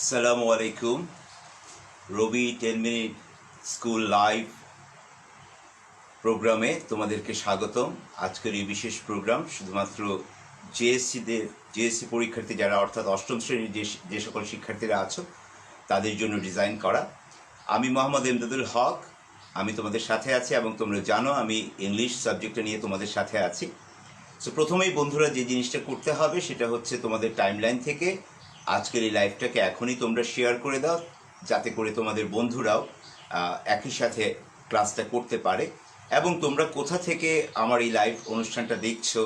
আসসালামু আলাইকুম। রবি 10 minute school live প্রোগ্রামে তোমাদেরকে স্বাগতম। আজকের এই বিশেষ প্রোগ্রাম শুধুমাত্র জেএসসি পরীক্ষার্থী যারা অর্থাৎ অষ্টম শ্রেণীর যে সকল শিক্ষার্থীরা আছো তাদের জন্য ডিজাইন করা। আমি মোহাম্মদ এমদাদুল হক, আমি তোমাদের সাথে আছি এবং তোমরা জানো আমি ইংলিশ সাবজেক্টটা নিয়ে তোমাদের সাথে আছি। সো প্রথমেই বন্ধুরা যে জিনিসটা করতে হবে সেটা হচ্ছে তোমাদের টাইমলাইন থেকে আজকের এই লাইভটাকে এখনই তোমরা শেয়ার করে দাও, যাতে করে তোমাদের বন্ধুরাও একই সাথে ক্লাসটা করতে পারে। এবং তোমরা কোথা থেকে আমার এই লাইভ অনুষ্ঠানটা দেখছো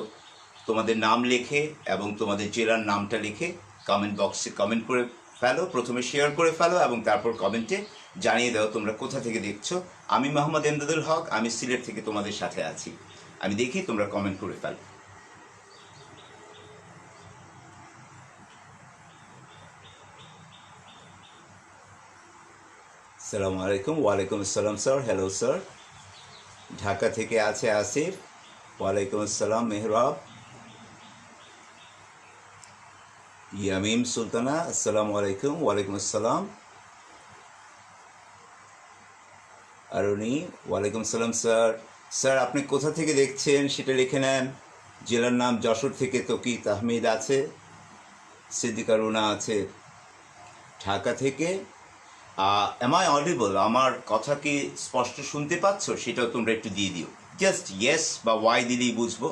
তোমাদের নাম লিখে এবং তোমাদের জেলার নামটা লিখে কমেন্ট বক্সে কমেন্ট করে ফেলো। প্রথমে শেয়ার করে ফেলো এবং তারপর কমেন্টে জানিয়ে দাও তোমরা কোথা থেকে দেখছো। আমি মোহাম্মদ এমদাদুল হক, আমি সিলেট থেকে তোমাদের সাথে আছি। আমি দেখি তোমরা কমেন্ট করে ফেলো। আসসালামু আলাইকুম। ওয়ালাইকুম আসসালাম স্যার। Hello sir. ঢাকা থেকে আছে আসিফ। ওয়ালাইকুম আসসালাম মেহরাব। ইয়ামিম সুলতানা, আসসালামু আলাইকুম। ওয়ালাইকুম আসসালাম। আরুনি, ওয়ালাইকুম আসসালাম স্যার। স্যার আপনি কোথা থেকে দেখছেন সেটা লিখে নেন। জেলার নাম যশোর থেকে তকি তাহমিদ আছে, সিদ্দিকা রুনা আছে। ঢাকা থেকে এম আই অডিবল? আমার কথা কি স্পষ্ট শুনতে পাচ্ছ সেটাও তোমরা একটু দিয়ে দিও। জাস্ট ইয়েস বা ওয়াই দিলেই বুঝবো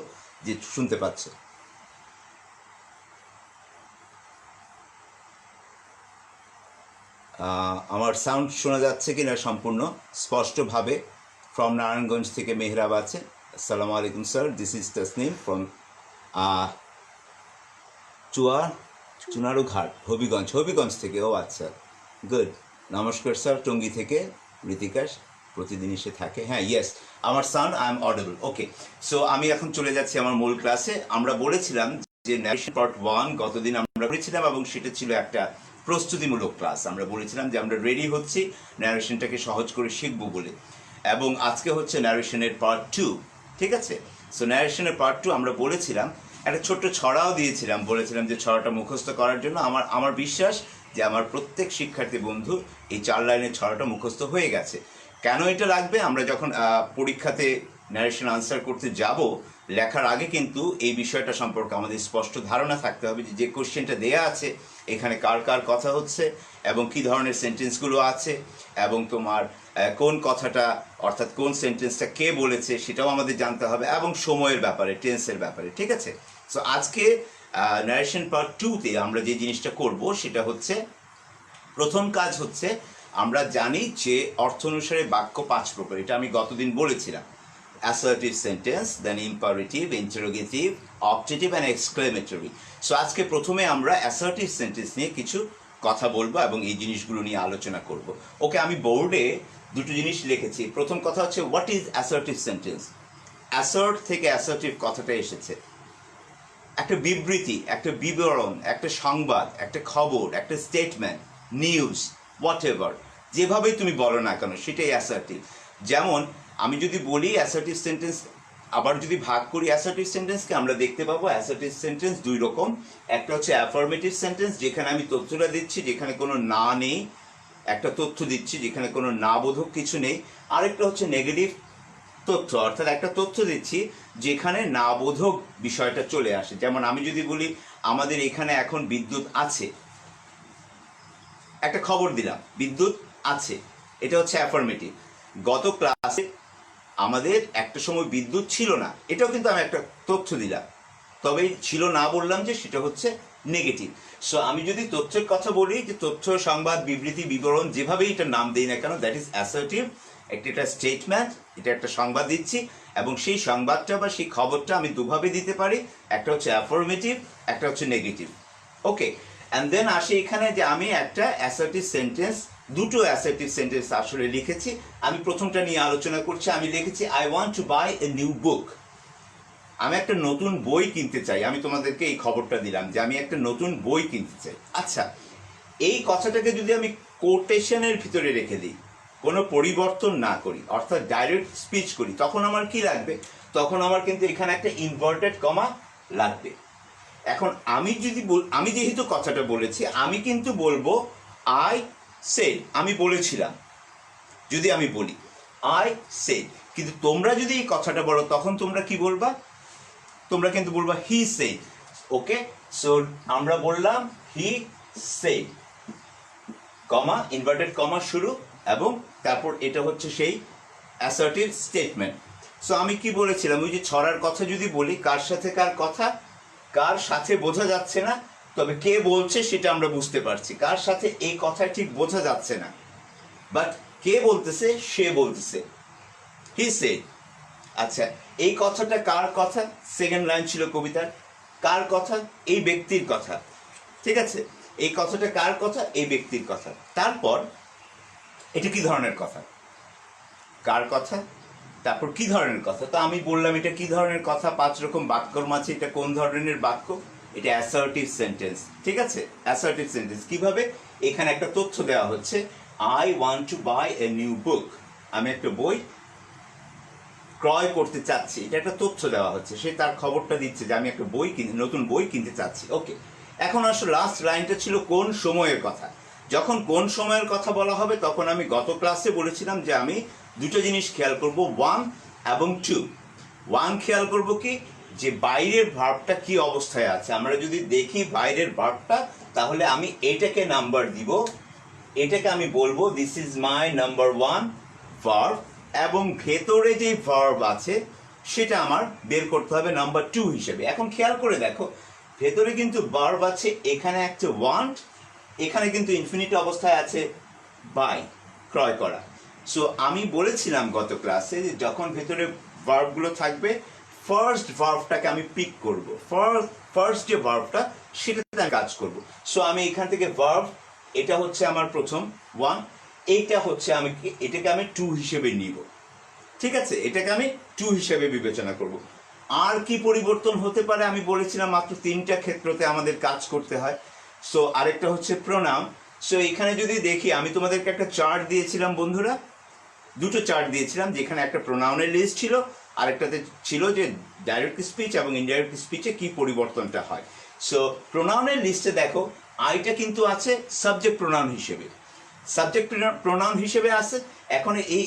যে শুনতে পাচ্ছ। আমার সাউন্ড শোনা যাচ্ছে কি না সম্পূর্ণ স্পষ্টভাবে? ফ্রম নারায়ণগঞ্জ থেকে মেহরাব আছে। আসসালামু আলাইকুম sir, this is Tasnim from Chunarughat Habiganj থেকে। ও আচ্ছা, গুড। নমস্কার স্যার, টঙ্গী থেকে ঋতিকা প্রতিদিন এসে থাকে। হ্যাঁ, ইয়েস, আমার sound I am audible. Okay, so আমি এখন চলে যাচ্ছি আমার মূল ক্লাসে। আমরা বলেছিলাম যে ন্যারেশন পার্ট 1 গতদিন আমরা করেছিলাম এবং সেটা ছিল একটা প্রস্তুতিমূলক ক্লাস। আমরা বলেছিলাম যে আমরা রেডি হচ্ছি ন্যারেশনটাকে সহজ করে শিখবো বলে, এবং আজকে হচ্ছে ন্যারেশনের পার্ট 2। ঠিক আছে, সো ন্যারেশনের পার্ট 2 আমরা বলেছিলাম একটা ছোট্ট ছড়াও দিয়েছিলাম, বলেছিলাম যে ছড়াটা মুখস্থ করার জন্য আমার বিশ্বাস যে আমার প্রত্যেক শিক্ষার্থী বন্ধু এই 4 লাইনের ছড়াটা মুখস্থ হয়ে গেছে। কেন এটা লাগবে? আমরা যখন পরীক্ষাতে ন্যারেশন আনসার করতে যাব, লেখার আগে কিন্তু এই বিষয়টা সম্পর্কে আমাদের স্পষ্ট ধারণা থাকতে হবে যে কোশ্চেনটা দেয়া আছে এখানে কার কার কথা হচ্ছে এবং কি ধরনের সেন্টেন্সগুলো আছে এবং তোমার কোন কথাটা অর্থাৎ কোন সেন্টেন্সটা কে বলেছে সেটাও আমাদের জানতে হবে, এবং সময়ের ব্যাপারে, টেন্সের ব্যাপারে। ঠিক আছে, সো আজকে ন্যারেশন পার্ট 2-তে আমরা যে জিনিসটা করব সেটা হচ্ছে, প্রথম কাজ হচ্ছে আমরা জানি যে অর্থ অনুসারে বাক্য 5 প্রকার। এটা আমি গতদিন বলেছিলাম। Assertive sentence, then imperative, interrogative, objective and exclamatory. So আজকে প্রথমে আমরা অ্যাসার্টিভ সেন্টেন্স নিয়ে কিছু কথা বলবো এবং এই জিনিসগুলো নিয়ে আলোচনা করব। ওকে, আমি বোর্ডে দুটো জিনিস লিখেছি। প্রথম কথা হচ্ছে what is assertive sentence. Assert থেকে অ্যাসার্টিভ কথাটা এসেছে। একটা বিবৃতি, একটা বিবরণ, একটা সংবাদ, একটা খবর, একটা স্টেটমেন্ট, নিউজ, হোয়াট এভার, যেভাবেই তুমি বলো না কেন সেটাই অ্যাসার্টিভ। যেমন আমি যদি বলি অ্যাসার্টিভ সেন্টেন্স, আবার যদি ভাগ করি অ্যাসার্টিভ সেন্টেন্সকে, আমরা দেখতে পাবো অ্যাসার্টিভ সেন্টেন্স 2 রকম। একটা হচ্ছে অ্যাফার্মেটিভ সেন্টেন্স, যেখানে আমি তথ্যটা দিচ্ছি যেখানে কোনো না নেই, একটা তথ্য দিচ্ছি যেখানে কোনো না বোধক কিছু নেই। আরেকটা হচ্ছে নেগেটিভ তথ্য, অর্থাৎ একটা তথ্য দিচ্ছি যেখানে না বোধক বিষয়টা চলে আসে। যেমন আমি যদি বলি আমাদের এখানে এখন বিদ্যুৎ আছে, একটা খবর দিলাম বিদ্যুৎ আছে, এটা হচ্ছে অ্যাফার্মেটিভ। গত ক্লাসে আমাদের একটা সময় বিদ্যুৎ ছিল না, এটাও কিন্তু আমি একটা তথ্য দিলাম, তবে ছিল না বললাম যে সেটা হচ্ছে নেগেটিভ। সো আমি যদি তথ্যের কথা বলি, যে তথ্য, সংবাদ, বিবৃতি, বিবরণ, যেভাবেই এটার নাম দিই না কেন, দ্যাট ইজ অ্যাসার্টিভ। একটা স্টেটমেন্ট, এটা একটা সংবাদ দিচ্ছি এবং সেই সংবাদটা বা সেই খবরটা আমি দুভাবে দিতে পারি, একটা হচ্ছে অ্যাফার্মেটিভ, একটা হচ্ছে নেগেটিভ। ওকে, অ্যান্ড দেন আসে এখানে যে আমি একটা অ্যাসার্টিভ সেন্টেন্স, দুটো অ্যাসার্টিভ সেন্টেন্স আসলে লিখেছি। আমি প্রথমটা নিয়ে আলোচনা করছি। আমি লিখেছি I want to buy a new book. আমি একটা নতুন বই কিনতে চাই। আমি তোমাদেরকে এই খবরটা দিলাম যে আমি একটা নতুন বই কিনতে চাই। আচ্ছা, এই কথাটাকে যদি আমি কোটেশনের ভিতরে রেখে দিই, কোনো পরিবর্তন না করি, অর্থাৎ ডাইরেক্ট স্পিচ করি, তখন আমার কি লাগবে? তখন আমার কিন্তু এখানে একটা ইনভার্টেড কমা লাগবে। এখন আমি যেহেতু কথাটা বলেছি, আমি কিন্তু বলবো আই সেড, আমি বলেছিলাম, যদি আমি বলি আই সেড, কিন্তু তোমরা যদি এই কথাটা বলো তখন তোমরা কি বলবা? তোমরা কিন্তু বলবা হি সেড। ওকে, সো আমরা বললাম he said, comma, inverted comma শুরু, এবং তারপর এটা হচ্ছে সেই অ্যাসার্টিভ স্টেটমেন্ট। সো আমি কি বলেছিলাম, ওই যে ছড়ার কথা যদি বলি, কার সাথে কার কথা, কার সাথে বোঝা যাচ্ছে না, তবে কে বলছে সেটা আমরা বুঝতে পারছি। কার সাথে এই কথা ঠিক বোঝা যাচ্ছে না, বাট কে বলতেছে, সে বলতেছে, হি সেড। আচ্ছা, এই কথাটা কার কথা? সেকেন্ড লাইন ছিল কবিতার। কার কথা? এই ব্যক্তির কথা। ঠিক আছে, এই কথাটা কার কথা? এই ব্যক্তির কথা। তারপর এটা কি ধরনের কথা? কার কথা, তারপর কি ধরনের কথা? তো আমি বললাম এটা কি ধরনের কথা, 5 রকম বাক্যর মাঝে এটা কোন ধরনের বাক্য? এটা অ্যাসার্টিভ সেন্টেন্স। ঠিক আছে, অ্যাসার্টিভ সেন্টেন্স কিভাবে? এখানে একটা তথ্য দেওয়া হচ্ছে, I want to buy a new book, আমি একটা বই ক্রয় করতে চাচ্ছি, এটা একটা তথ্য দেওয়া হচ্ছে। সে তার খবরটা দিচ্ছে যে আমি একটা বই নতুন বই কিনতে চাচ্ছি। ওকে, এখন আসলে লাস্ট লাইনটা ছিল কোন সময়ের কথা। যখন কোন সময়ের কথা বলা হবে তখন আমি গত ক্লাসে বলেছিলাম যে আমি দুটো জিনিস খেয়াল করব, 1 এবং 2। 1 খেয়াল করব কি, যে বাইরের ভার্বটা কি অবস্থায় আছে। আমরা যদি দেখি বাইরের ভার্বটা, তাহলে আমি এটাকে নাম্বার দিব, এটাকে আমি বলবো this is my number 1 verb, এবং ভেতরে যে ভার্ব আছে সেটা আমার বের করতে হবে নাম্বার 2 হিসেবে। এখন খেয়াল করে দেখো, ভেতরে কিন্তু ভার্ব আছে, এখানে একটা ওয়ান্ট, এখানে কিন্তু ইনফিনিটি অবস্থায় আছে বাই, ক্রয় করা। সো আমি বলেছিলাম গত ক্লাসে যে যখন ভেতরে ভার্বগুলো থাকবে, ফার্স্ট ভার্বটাকে আমি পিক করব, ফার্স্ট যে ভার্বটা সেটাতে আমি কাজ করব। সো আমি এখান থেকে ভার্ব, এটা হচ্ছে আমার প্রথম 1, এইটা হচ্ছে আমি এটাকে আমি 2 হিসেবে নিব। ঠিক আছে, এটাকে আমি 2 হিসেবে বিবেচনা করব। আর কি পরিবর্তন হতে পারে? আমি বলেছিলাম মাত্র 3টা ক্ষেত্রতে আমাদের কাজ করতে হয়। সো আরেকটা হচ্ছে প্রোনাউন। সো এখানে যদি দেখি, আমি তোমাদেরকে একটা চার্ট দিয়েছিলাম বন্ধুরা, দুটো চার্ট দিয়েছিলাম, যেখানে একটা প্রোনাউনের লিস্ট ছিল, আরেকটাতে ছিল যে ডাইরেক্ট স্পিচ এবং ইনডাইরেক্ট স্পিচে কি পরিবর্তনটা হয়। সো প্রোনাউনের লিস্টে দেখো, আইটা কিন্তু আছে সাবজেক্ট প্রোনাউন হিসেবে, সাবজেক্ট প্রোনাউন হিসেবে আছে। এখন এই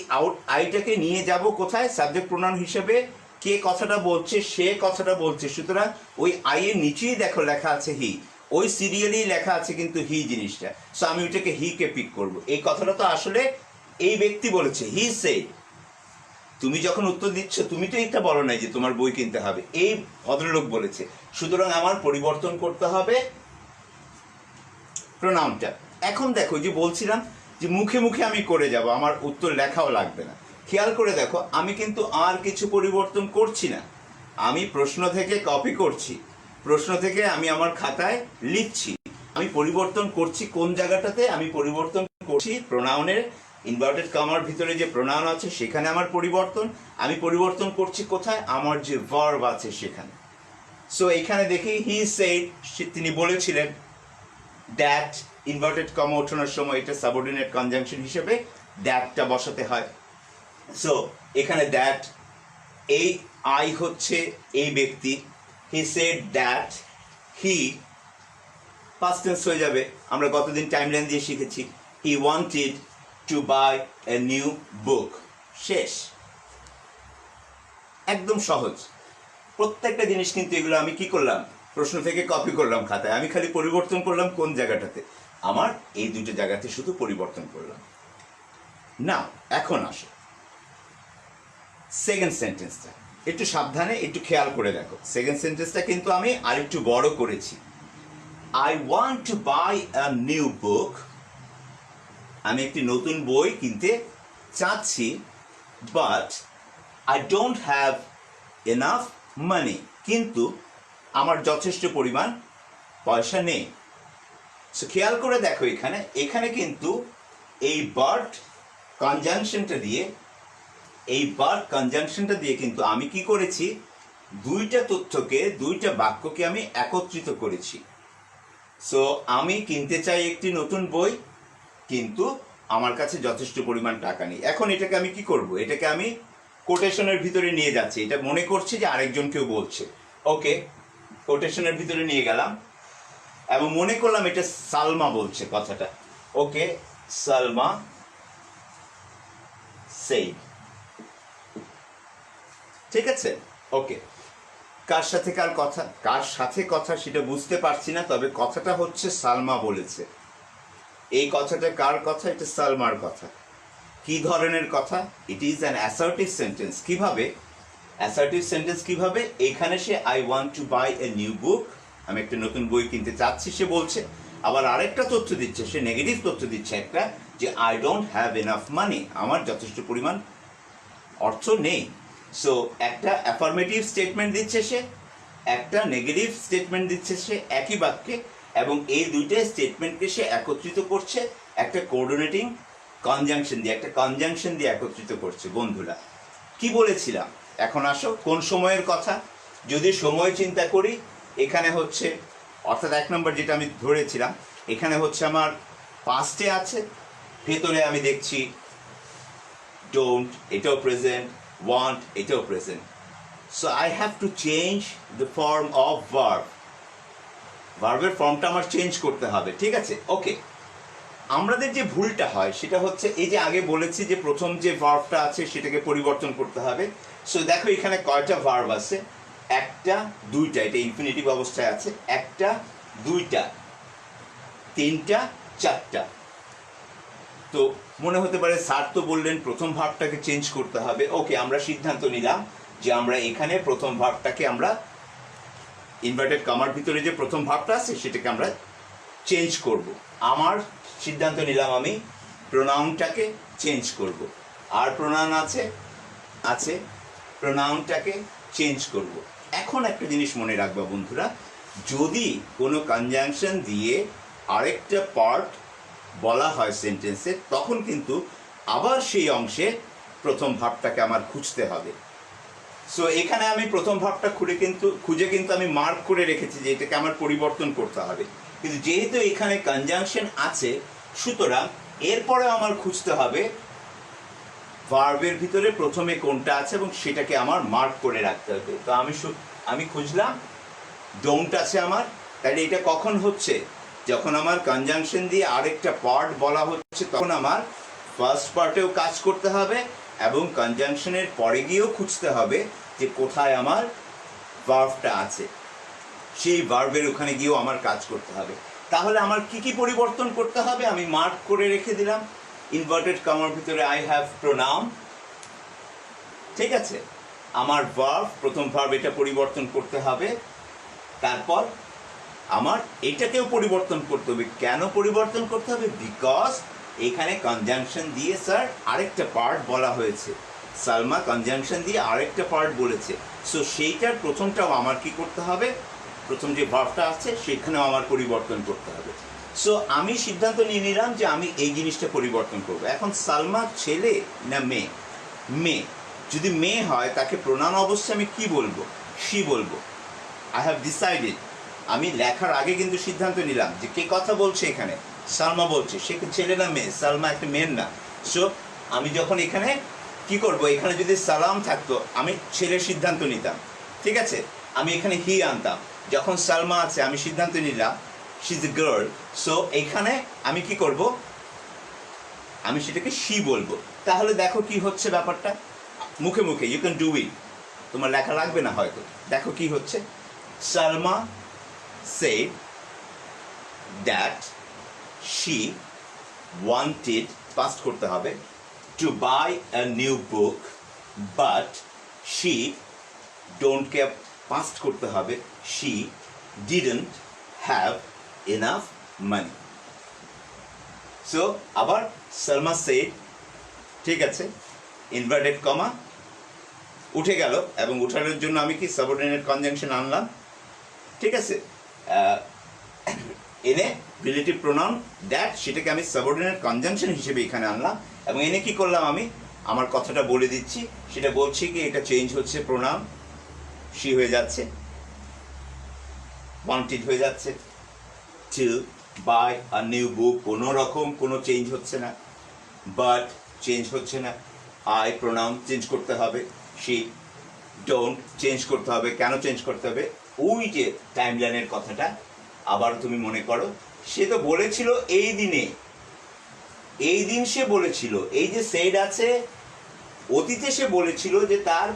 আইটাকে নিয়ে যাব কোথায়? সাবজেক্ট প্রোনাউন হিসেবে। কে কথাটা বলছে? সে কথাটা বলছে। সুতরাং ওই আই এর নিচেই দেখো লেখা আছে হি, ওই সিরিয়ালেই লেখা আছে কিন্তু হি জিনিসটা। সো আমি ওইটাকে হি কে পিক করব। এই কথাটা তো আসলে এই ব্যক্তি বলেছে, হি সেড। তুমি যখন উত্তর দিচ্ছ, তুমি তো এটা বলো নাই যে তোমার বই কিনতে হবে, এই ভদ্রলোক বলেছে। সুতরাং আমার পরিবর্তন করতে হবে প্রোনাউনটা। এখন দেখো, যে বলছিলাম যে মুখে মুখে আমি করে যাব, আমার উত্তর লেখাও লাগবে না। খেয়াল করে দেখো, আমি কিন্তু আর কিছু পরিবর্তন করছি না, আমি প্রশ্ন থেকে কপি করছি, প্রশ্ন থেকে আমি আমার খাতায় লিখছি। আমি পরিবর্তন করছি কোন জায়গাটাতে? আমি পরিবর্তন করছি প্রোনাউনের ইনভার্টেড কমার ভিতরে যে প্রোনাউন আছে সেখানে আমার পরিবর্তন। আমি পরিবর্তন করছি কোথায়? আমার যে ভার্ব আছে সেখানে। সো এখানে দেখি হি সেড, তিনি বলেছিলেন। দ্যাট, ইনভার্টেড কমা ওঠানোর সময় এটা সাবঅর্ডিনেট কনজাংশন হিসেবে দ্যাটটা বসাতে হয়। সো এখানে দ্যাট, এই আই হচ্ছে এই ব্যক্তি, he said that he, past tense হয়ে যাবে। আমরা গতদিন টাইমলাইন দিয়ে শিখেছি, he wanted to buy a new book. শেষ, একদম সহজ। প্রত্যেকটা জিনিস কিন্তু এগুলো আমি কি করলাম? প্রশ্ন থেকে কপি করলাম খাতায়। আমি খালি পরিবর্তন করলাম কোন জায়গাটাতে? আমার এই দুটো জায়গাতে শুধু পরিবর্তন করলাম। না, এখন আসো সেকেন্ড সেন্টেন্সটা, একটু সাবধানে একটু খেয়াল করে দেখো। সেকেন্ড সেন্টেন্সটা কিন্তু আমি আরেকটু বড় করেছি। I want to buy a new book, আমি একটি নতুন বই কিনতে চাচ্ছি, but I don't have enough money, কিন্তু আমার যথেষ্ট পরিমাণ পয়সা নেই। সো খেয়াল করে দেখো, এখানে কিন্তু এই বার্ড কনজাংশনটা দিয়ে কিন্তু আমি কি করেছি? দুইটা তথ্যকে, দুইটা বাক্যকে আমি একত্রিত করেছি। সো আমি কিনতে চাই একটি নতুন বই, কিন্তু আমার কাছে যথেষ্ট পরিমাণ টাকা নেই। এখন এটাকে আমি কি করব? এটাকে আমি কোটেশনের ভিতরে নিয়ে যাচ্ছি, এটা মনে করছি যে আরেকজন কেউ বলছে। ওকে, কোটেশনের ভিতরে নিয়ে গেলাম এবং মনে করলাম এটা সালমা বলছে কথাটা। ওকে, সালমা সেড। ঠিক আছে, ওকে। কার সাথে কথা সেটা বুঝতে পারছি না, তবে কথাটা হচ্ছে সালমা বলেছে। এই কথাটা কার কথা? এটা সালমার কথা। কি ধরনের কথা? It is an assertive sentence. কিভাবে অ্যাসার্টিভ সেন্টেন্স কিভাবে? এখানে সে I want to buy a new book, আমি একটা নতুন বই কিনতে চাচ্ছি সে বলছে। আবার আরেকটা তথ্য দিচ্ছে, সে নেগেটিভ তথ্য দিচ্ছে একটা, যে আই ডোন্ট হ্যাভ এনাফ মানি, আমার যথেষ্ট পরিমাণ অর্থ নেই। সো একটা অ্যাফার্মেটিভ স্টেটমেন্ট দিচ্ছে সে, একটা নেগেটিভ স্টেটমেন্ট দিচ্ছে সে একই বাক্যে, এবং এই দুইটা স্টেটমেন্টকে সে একত্রিত করছে একটা কোঅর্ডিনেটিং কনজাংশন দিয়ে, একটা কনজাংশন দিয়ে একত্রিত করছে। বন্ধুরা, কি বলেছিলাম? এখন আসো কোন সময়ের কথা। যদি সময় চিন্তা করি, এখানে হচ্ছে, অর্থাৎ 1 নম্বর যেটা আমি ধরেছিলাম, এখানে হচ্ছে আমার পাস্টে আছে, ভেতরে আমি দেখছি ডোন্ট, এটাও প্রেজেন্ট, ওয়ান্ট, এটাও present. So I have to change the form of verb. ভার্বের ফর্মটা আমার চেঞ্জ করতে হবে। ঠিক আছে, ওকে। আমাদের যে ভুলটা হয় সেটা হচ্ছে, এই যে আগে বলেছি যে প্রথম যে ভার্বটা আছে সেটাকে পরিবর্তন করতে হবে। সো দেখো এখানে কয়টা ভার্ব আছে? একটা, দুইটা, এটা ইনফিনিটিভ অবস্থায় আছে। একটা, দুইটা, তিনটা, চারটা। তো মনে হতে পারে স্যার তো বললেন প্রথম ভার্বটাকে চেঞ্জ করতে হবে। ওকে, আমরা সিদ্ধান্ত নিলাম যে আমরা এখানে প্রথম ভার্বটাকে আমরা ইনভার্টেড কমার ভিতরে যে প্রথম ভার্বটা আছে সেটাকে আমরা চেঞ্জ করব। আমার সিদ্ধান্ত নিলাম আমি প্রোনাউনটাকে চেঞ্জ করব। আর প্রোনাউন আছে প্রোনাউনটাকে চেঞ্জ করব। এখন একটা জিনিস মনে রাখবা বন্ধুরা, যদি কোনো কনজাংশন দিয়ে আরেকটা পার্ট বলা হয় সেন্টেন্সে, তখন কিন্তু আবার সেই অংশে প্রথম ভার্বটাকে আমার খুঁজতে হবে। সো এখানে আমি প্রথম ভার্বটা খুঁজে কিন্তু আমি মার্ক করে রেখেছি যে এটাকে আমার পরিবর্তন করতে হবে। কিন্তু যেহেতু এখানে কনজাংশন আছে, সুতরাং এরপরে আমার খুঁজতে হবে ভার্বের ভিতরে প্রথমে কোনটা আছে এবং সেটাকে আমার মার্ক করে রাখতে হবে। তো আমি খুঁজলাম ডোন্ট আছে আমার, তাহলে এটা কখন হচ্ছে? যখন আমার কনজাংশন দিয়ে আরেকটা পার্ট বলা হচ্ছে, তখন আমার ফার্স্ট পার্টেও কাজ করতে হবে এবং কনজাংশনের পরে গিয়েও খুঁজতে হবে যে কোথায় আমার ভার্বটা আছে। সেই ভার্বের ওখানে গিয়েও আমার কাজ করতে হবে। তাহলে আমার কি কি পরিবর্তন করতে হবে আমি মার্ক করে রেখে দিলাম। ইনভার্টেড কমার ভিতরে আই হ্যাভ প্রোনাউন। ঠিক আছে, আমার ভার্ব, প্রথম ভার্ব, এটা পরিবর্তন করতে হবে। তারপর আমার এটাকেও পরিবর্তন করতে হবে। কেন পরিবর্তন করতে হবে? বিকজ এখানে কনজাংশন দিয়ে স্যার আরেকটা পার্ট বলা হয়েছে। সালমা কনজাংশন দিয়ে আরেকটা পার্ট বলেছে। সো সেইটার প্রথমটাও আমার কি করতে হবে? প্রথম যে ভার্বটা আছে সেখানেও আমার পরিবর্তন করতে হবে। সো আমি সিদ্ধান্ত নিয়ে নিলাম যে আমি এই জিনিসটা পরিবর্তন করব। এখন সালমা ছেলে না মেয়ে? মেয়ে। যদি মেয়ে হয় তাকে প্রোনাউন অবশ্যই আমি কি বলবো? শি বলবো। I have decided. আমি লেখার আগে কিন্তু সিদ্ধান্ত নিলাম যে কে কথা বলছে এখানে? সালমা বলছে। সে ছেলে না মেয়ে? সালমা একটা মেয়ের না। সো আমি যখন এখানে কি করব, এখানে যদি সালাম থাকতো আমি ছেলের সিদ্ধান্ত নিতাম। ঠিক আছে, আমি এখানে হি আনতাম। যখন সালমা আছে আমি সিদ্ধান্ত নিলাম she is a girl. So এখানে আমি কি করব? আমি সেটাকে শি বলবো। তাহলে দেখো কি হচ্ছে ব্যাপারটা, মুখে মুখে ইউ ক্যান ডু ইট, তোমার লেখা লাগবে না হয়তো। দেখো কি হচ্ছে, Salma said that she wanted, past করতে হবে, to buy a new book but she, don't care, past করতে হবে, she didn't have enough money. So আবার সালমা said, ঠিক আছে, ইনভার্টেড কমা উঠে গেল এবং উঠানোর জন্য আমি কি সাবঅর্ডিনেট কনজাংশন আনলাম। ঠিক আছে, এনে রিলেটিভ প্রোনাউন দ্যাট, সেটাকে আমি সাবঅর্ডিনেট কনজাংশন হিসেবে এখানে আনলাম এবং এনে কি করলাম, আমি আমার কথাটা বলে দিচ্ছি। সেটা বলছি কি এটা চেঞ্জ হচ্ছে, প্রোনাউন শি হয়ে যাচ্ছে, ওয়ান্টেড হয়ে যাচ্ছে, to buy a new book কোনো রকম কোনো চেঞ্জ হচ্ছে না, বাট চেঞ্জ হচ্ছে না, আই প্রোনাউন চেঞ্জ করতে হবে, শি ডোন্ট চেঞ্জ করতে হবে। কেন চেঞ্জ করতে হবে? ওই যে টাইমলাইনের কথাটা আবার তুমি মনে করো, সে তো বলেছিল এই দিনে এই দিন সে বলেছিল, এই যে সেড আছে, অতীতে সে বলেছিল যে তার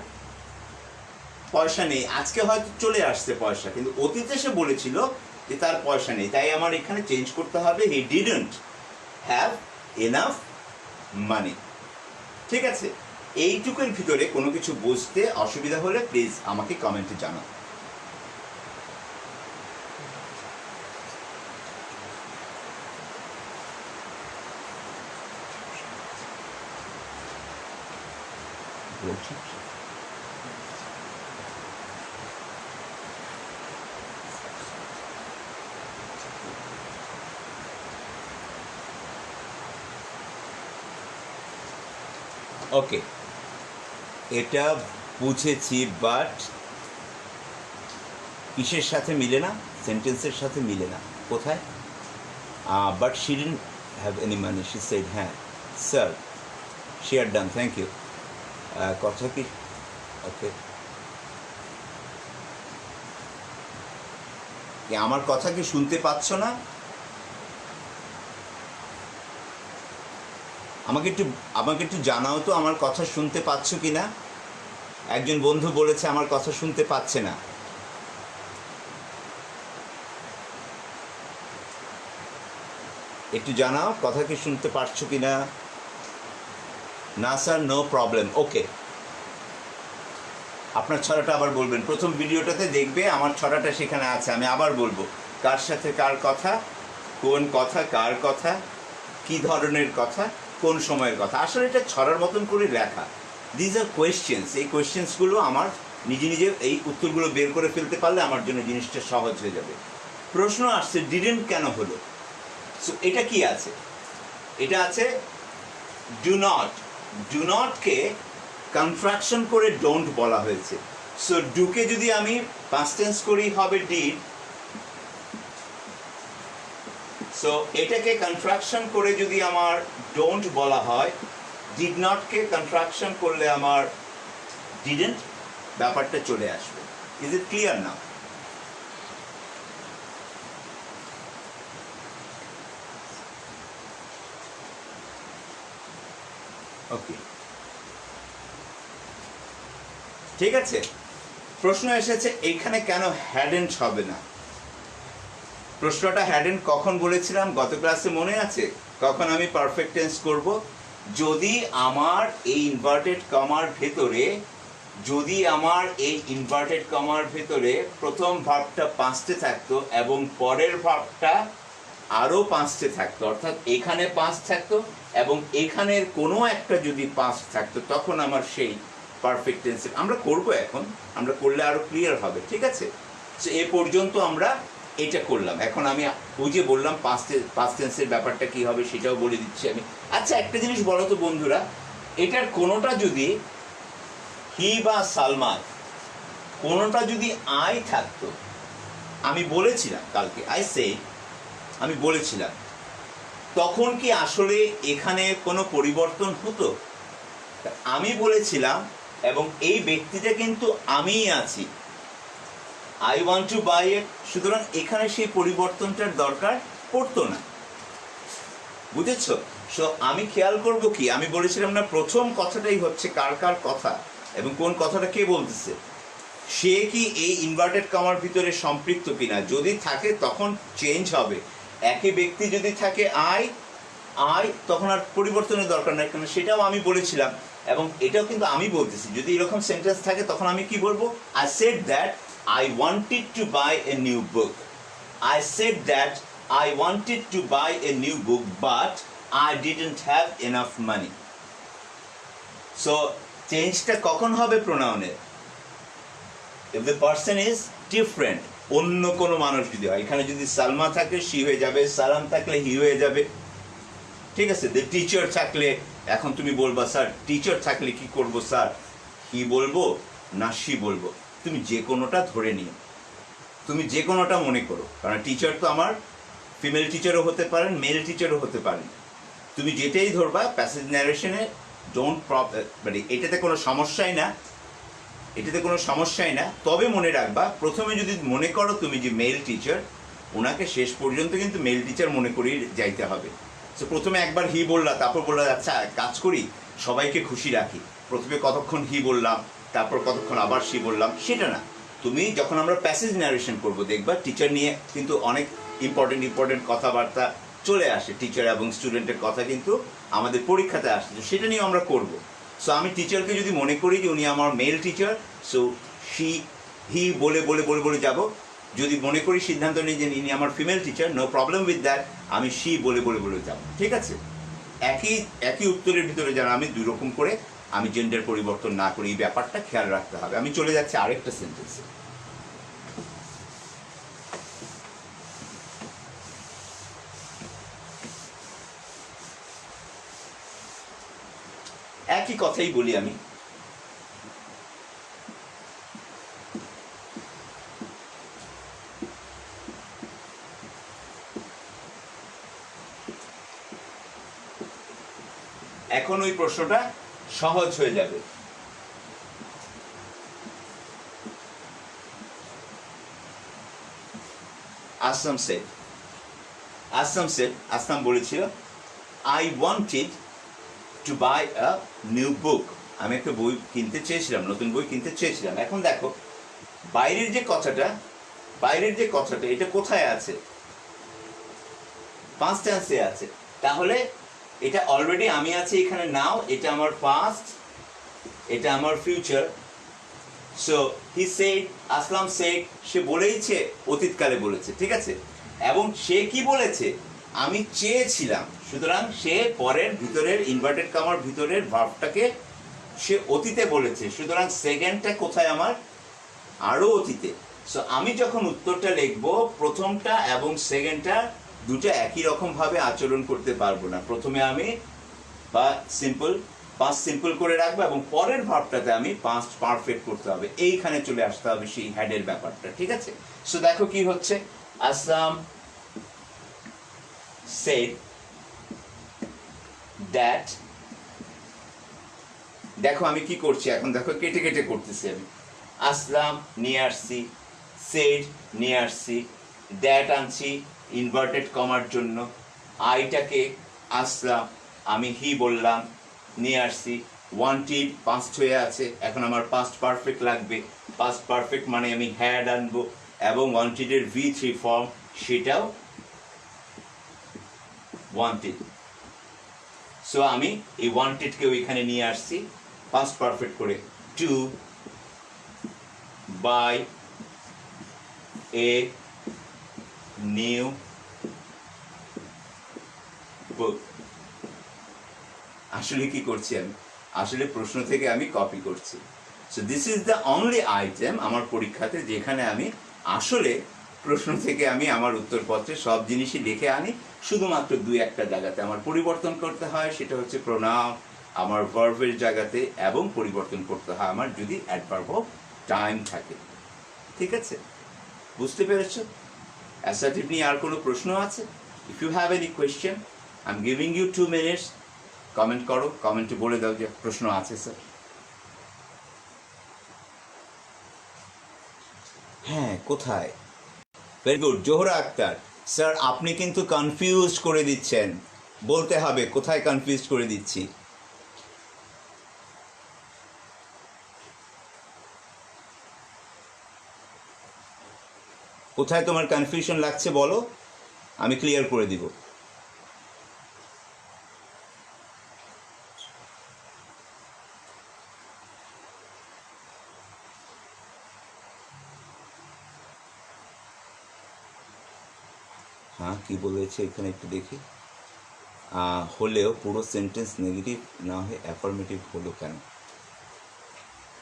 পয়সা নেই, আজকে হয়তো চলে আসছে পয়সা, কিন্তু অতীতে সে বলেছিল যে তার পয়সা নেই। তাই আমার এখানে চেঞ্জ করতে হবে, হি ডিডন্ট হ্যাভ এনাফ মানি। ঠিক আছে, এইটুকুর ভিতরে কোনো কিছু বুঝতে অসুবিধা হলে প্লিজ আমাকে কমেন্টে জানাও। ওকে, এটা বুঝেছি, বাট কিসের সাথে মিলে না? সেন্টেন্সের সাথে মিলে না। কোথায়? But she didn't have any money, she said, হ্যাঁ sir she are done, thank you. কথা কি? ওকে, আমার কথা কি শুনতে পাচ্ছ না? আমাকে একটু জানাও তো আমার কথা শুনতে পাচ্ছ কি না। একজন বন্ধু বলেছে আমার কথা শুনতে পাচ্ছে না। একটু জানাও কথা কি শুনতে পারছো কি না। না স্যার, নো প্রবলেম। ওকে, আপনার ছড়াটা আবার বলবেন। প্রথম ভিডিওটাতে দেখবে আমার ছড়াটা সেখানে আছে। আমি আবার বলবো, কার সাথে কার কথা, কোন কথা কার কথা, কি ধরনের কথা, কোন সময়ের কথা। আসলে এটা ছড়ার মতন করে লেখা। These are questions. এই কোয়েশ্চেন্সগুলো আমার নিজে নিজে এই উত্তরগুলো বের করে ফেলতে পারলে আমার জন্য জিনিসটা সহজ হয়ে যাবে। প্রশ্ন আসছে ডিডন্ট কেন হলো। সো এটা কি আছে? এটা আছে ডু নট। ডু নটকে কনট্রাকশন করে ডোন্ট বলা হয়েছে। সো ডুকে যদি আমি পাস্ট টেন্স করি হবে ডিড। সো এটাকে কনট্রাকশন করে যদি আমার ডোন্ট বলা হয়, ডিড নটকে কনট্রাকশন করলে আমার ডিডন্ট ব্যাপারটা চলে আসবে। Is it clear now? ওকে, ঠিক আছে। প্রশ্ন এসেছে এইখানে কেন হ্যাডেন্ট হবে না। প্রশ্নটা হ্যাডেন্ট কখন বলেছিলাম গত ক্লাসে মনে আছে? কখন আমি পারফেক্ট টেন্স করব? যদি আমার এই ইনভার্টেড কমার ভেতরে, যদি আমার এই ইনভার্টেড কমার ভেতরে প্রথম ভার্বটা পাঁচটে থাকতো এবং পরের ভার্বটা আরও পাঁচটে থাকতো, অর্থাৎ এখানে পাঁচ থাকতো এবং এখানের কোনো একটা যদি পাঁচ থাকতো, তখন আমার সেই পারফেক্ট টেন্স আমরা করব। এখন আমরা করলে আরও ক্লিয়ার হবে। ঠিক আছে, সো এ পর্যন্ত আমরা এটা করলাম। এখন আমি ওই যে বললাম পাস্ট টেন্সের ব্যাপারটা কি হবে সেটাও বলে দিচ্ছি আমি। আচ্ছা, একটা জিনিস বলো তো বন্ধুরা, এটার কোনোটা যদি হি বা সালমান, কোনোটা যদি আই থাকতো, আমি বলেছিলাম কালকে, আমি বলেছিলাম, তখন কি আসলে এখানে কোনো পরিবর্তন হতো? আমি বলেছিলাম এবং এই ব্যক্তিটা কিন্তু আমিই আছি, আই ওয়ান্ট টু বাই ইট। সুতরাং এখানে সেই পরিবর্তনটার দরকার পড়তো না। বুঝেছ? সো আমি খেয়াল করব কি, আমি বলেছিলাম না প্রথম কথাটাই হচ্ছে কার কার কথা এবং কোন কথাটা কে বলতেছে, সে কি এই ইনভার্টেড কমার ভিতরে সম্পৃক্ত কিনা। যদি থাকে তখন চেঞ্জ হবে। একই ব্যক্তি যদি থাকে আই, তখন আর পরিবর্তনের দরকার নাই, কারণ সেটাও আমি বলেছিলাম এবং এটাও কিন্তু আমি বলতেছি। যদি এরকম সেন্টেন্স থাকে তখন আমি কি বলবো? I said that I wanted to buy a new book. I said that I wanted to buy a new book, but I didn't have enough money. So, চেঞ্জটা কখন হবে প্রোনাউনের? If the person is different, অন্য কোনো মানুষ যদি হয়, এখানে যদি সালমা থাকে সি হয়ে যাবে, সালাম থাকলে হি হয়ে যাবে। ঠিক আছে, দ্য টিচার থাকলে এখন তুমি বলবা স্যার টিচার থাকলে কি করব স্যার, হি বলবো না সি বলবো, তুমি যে কোনোটা ধরে নিও, তুমি যে কোনোটা মনে করো, কারণ টিচার তো আমার ফিমেল টিচারও হতে পারেন, মেল টিচারও হতে পারেন। তুমি যেটাই ধরবা প্যাসেজ ন্যারেশনে মানে এটাতে কোনো সমস্যাই না, তবে মনে রাখবা প্রথমে যদি মনে করো তুমি যে মেল টিচার, ওনাকে শেষ পর্যন্ত কিন্তু মেল টিচার মনে করেই যাইতে হবে। তো প্রথমে একবার হি বললাম, তারপর বললাম আচ্ছা কাজ করি সবাইকে খুশি রাখি, প্রথমে কতক্ষণ হি বললাম, তারপর কতক্ষণ আবার সি বললাম, সেটা না। তুমি যখন আমরা প্যাসেজ ন্যারেশন করবো দেখবা টিচার নিয়ে কিন্তু অনেক ইম্পর্টেন্ট কথাবার্তা চলে আসে, টিচার এবং স্টুডেন্টের কথা কিন্তু আমাদের পরীক্ষাতে আসে, তো সেটা নিয়েও আমরা করব। সো আমি টিচারকে যদি মনে করি যে উনি আমার মেল টিচার, সো সি হি বলে বলে বলে বলে যাব। যদি মনে করি সিদ্ধান্ত নিই যে ইনি আমার female teacher, no problem with that, আমি সি বলে বলে বলে যাব, ঠিক আছে। একই একই উত্তরের ভিতরে যেন আমি দুই রকম করে আমি জেন্ডার পরিবর্তন না করি, এই ব্যাপারটা খেয়াল রাখতে হবে। আমি চলে যাচ্ছি আরেকটা সেন্টেন্সে। একই কথাই বলি আমি। এখন ওই প্রশ্নটা সহজ হয়ে যাবে। আসলাম বলেছিল I wanted to buy a new book. আমি একটা বই কিনতে চেয়েছিলাম, নতুন বই কিনতে চেয়েছিলাম। এখন দেখো বাইরের যে কথাটা এটা কোথায় আছে? পাস্ট টেন্সে আছে। তাহলে এটা অলরেডি আমি আছি এখানে নাও, এটা আমার পাস্ট, এটা আমার future. So he said, Aslam said, সে বলেইছে, অতীতকালে বলেছে, ঠিক আছে। এবং সে কি বলেছে? আমি চেয়েছিলাম। সুতরাং সে পরের ভিতরের ইনভার্টেড কমার ভিতরের ভার্বটাকে সে অতীতে বলেছে, সুতরাং সেকেন্ডটা কোথায় আমার? আরও অতীতে। সো আমি যখন উত্তরটা লিখবো, প্রথমটা এবং সেকেন্ডটা দুটো একই রকম ভাবে আচরণ করতে পারবো না। প্রথমে আমি বা পাস্ট সিম্পল করে রাখবো এবং পরের ভার্বটাতে আমি পাস্ট পারফেক্ট করতে হবে, এইখানে চলে আসতে হবে সেই হ্যাডের ব্যাপারটা, ঠিক আছে। সো দেখো কি হচ্ছে, আসলাম said that, দেখো আমি কি করছি এখন, দেখো কেটে কেটে করতেছি আমি। আসলাম নিয়ে আসছি, সেড নিয়ে আসছি, দ্যাট আনছি ইনভার্টেড কমার জন্য, আইটাকে আসলাম, আমি হি বললাম, নিয়ে আসছি, ওয়ান্টেড পাস্ট হয়ে আছে, এখন আমার পাস্ট পারফেক্ট লাগবে। পাস্ট পারফেক্ট মানে আমি হ্যাড আনবো, এবং ওয়ান্টেডের V3 ফর্ম সেটাও ওয়ান্টেড। সো আমি এই ওয়ান্টেডকে ওইখানে নিয়ে আসছি পাস্ট পারফেক্ট করে, to buy a new book. আসলে কি করছি আমি? আসলে প্রশ্ন থেকে আমি কপি করছি। So this is the only item আমার পরীক্ষাতে যেখানে আমি আসলে প্রশ্ন থেকে আমি আমার উত্তরপত্রে সব জিনিসই লিখে আনি, শুধুমাত্র দুই একটা জায়গাতে আমার পরিবর্তন করতে হয়, সেটা হচ্ছে প্রোনাউন, আমার ভার্বের জায়গাতে, এবং পরিবর্তন করতে হয় আমার যদি অ্যাডভার্ব অফ টাইম থাকে, ঠিক আছে। বুঝতে পেরেছো? অ্যাসার্টিভ নিয়ে আর কোনো প্রশ্ন আছে? If you have any question, I am giving you 2 minutes, comment করো, কমেন্টে বলে দাও যে প্রশ্ন আছে স্যার। হ্যাঁ, কোথায়? Very good, Zohra Akhtar. Sir আপনি কিন্তু কনফিউজ করে দিচ্ছেন, বলতে হবে কোথায় কনফিউজ করে দিচ্ছি। কোথায় তোমার কনফিউশন লাগছে বলো, আমি ক্লিয়ার করে দিব। হ্যাঁ কি বলেছে এখানে একটু দেখি। হলেও পুরো সেন্টেন্স নেগেটিভ না হয়ে অ্যাফার্মেটিভ হলো কেন?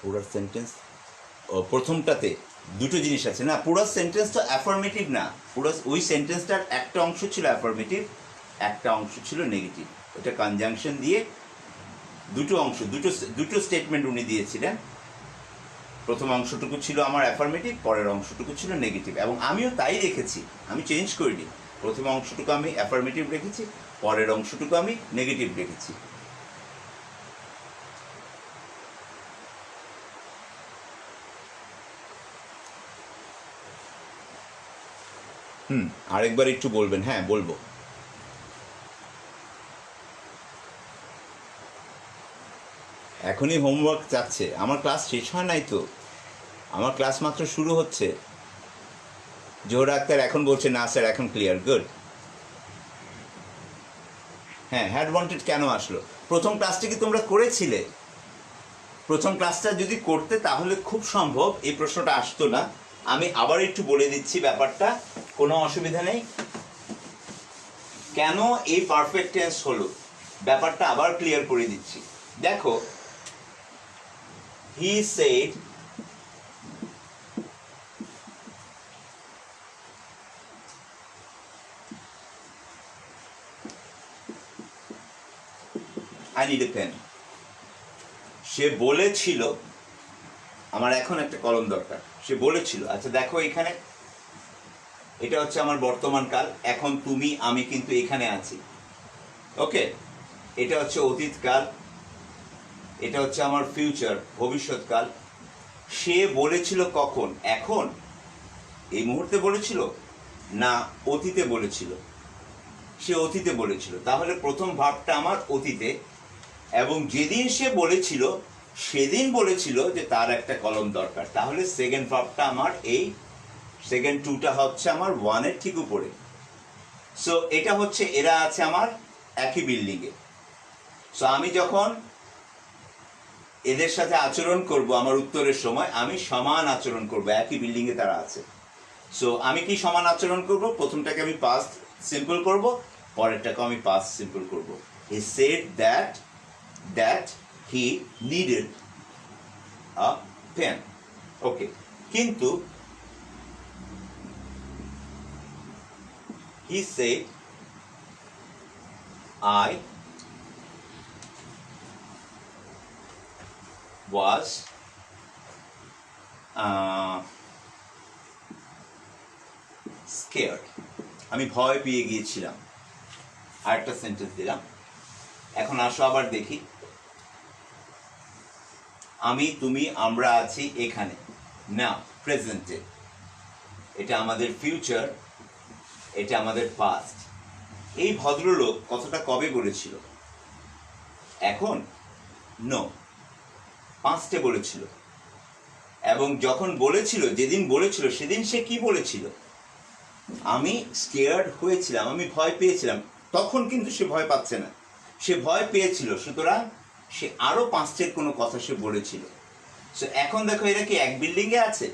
পুরো সেন্টেন্স প্রথমটাতে দুটো জিনিস আছে না, পুরো সেন্টেন্সটা অ্যাফার্মেটিভ না, পুরো ওই সেন্টেন্সটার একটা অংশ ছিল অ্যাফার্মেটিভ, একটা অংশ ছিল নেগেটিভ। এটা কনজাংশন দিয়ে দুটো অংশ, দুটো স্টেটমেন্ট উনি দিয়েছিলেন। প্রথম অংশটুকু ছিল আমার অ্যাফার্মেটিভ, পরের অংশটুকু ছিল নেগেটিভ, এবং আমিও তাই রেখেছি, আমি চেঞ্জ করিনি। প্রথম অংশটুকু আমি অ্যাফার্মেটিভ রেখেছি, পরের অংশটুকু আমি নেগেটিভ রেখেছি। আরেকবার একটু বলবেন? হ্যাঁ বলবো। এখনই হোমওয়ার্ক চাচ্ছে। আমার ক্লাস শেষ হয় নাই তো, আমার ক্লাস মাত্র শুরু হচ্ছে। জোহর আক্তার এখন বলছে না স্যার এখন ক্লিয়ার, গুড। হ্যাঁ, হ্যাড ওয়ান্টেড কেন আসলো? প্রথম ক্লাসটা কি তোমরা করেছিলে? প্রথম ক্লাসটা যদি করতে তাহলে খুব সম্ভব এই প্রশ্নটা আসতো না। আমি আবার একটু বলে দিচ্ছি ব্যাপারটা, কোনো অসুবিধা নেই। কেন এই পারফেক্ট টেন্স হলো ব্যাপারটা আবার ক্লিয়ার করে দিচ্ছি। দেখো, he said I need a pen. সে বলেছিল আমার এখন একটা কলম দরকার। সে বলেছিল, আচ্ছা দেখো এখানে এটা হচ্ছে আমার বর্তমান কাল, এখন তুমি আমি কিন্তু এখানে আছি, ওকে। এটা হচ্ছে অতীতকাল, এটা হচ্ছে আমার ফিউচার ভবিষ্যৎকাল। সে বলেছিল কখন? এখন, এই মুহূর্তে বলেছিল না অতীতে বলেছিল? সে অতীতে বলেছিল, তাহলে প্রথম ভাবটা আমার অতীতে। এবং যেদিন সে বলেছিল সেদিন বলেছিল যে তার একটা কলম দরকার, তাহলে সেকেন্ড ভাবটা আমার এই সেকেন্ড টুটা হচ্ছে আমার ওয়ানের ঠিক উপরে। সো এটা হচ্ছে এরা আছে আমার একই বিল্ডিংয়ে। সো আমি যখন এদের সাথে আচরণ করব আমার উত্তরের সময় আমি সমান আচরণ করব, একই বিল্ডিংয়ে তারা আছে। সো আমি কি সমান আচরণ করব? প্রথমটাকে আমি পাস্ট সিম্পল করব, পরেরটাকে আমি পাস্ট সিম্পল করব। He said that he needed a pen, okay. কিন্তু he said I was scared, আমি ভয় পেয়ে গিয়েছিলাম। আরেকটা সেন্টেন্স দিলাম। এখন আসো আবার দেখি, আমি তুমি আমরা আছি এখানে, না প্রেজেন্টে। এটা আমাদের ফিউচার, এটা আমাদের পাস্ট। এই ভদ্রলোক কথাটা কবে বলেছিল? এখন? নো, পাস্টে বলেছিল। এবং যখন বলেছিল, যেদিন বলেছিল সেদিন সে কি বলেছিল? আমি স্কেয়ার্ড হয়েছিলাম, আমি ভয় পেয়েছিলাম। তখন কিন্তু সে ভয় পাচ্ছে না, সে ভয় পেয়েছিল, সুতরাং সে আরো পাঁচটের কোনো কথা সে বলেছিল। সো এখন দেখো এরা কি এক বিল্ডিংয়ে আছে?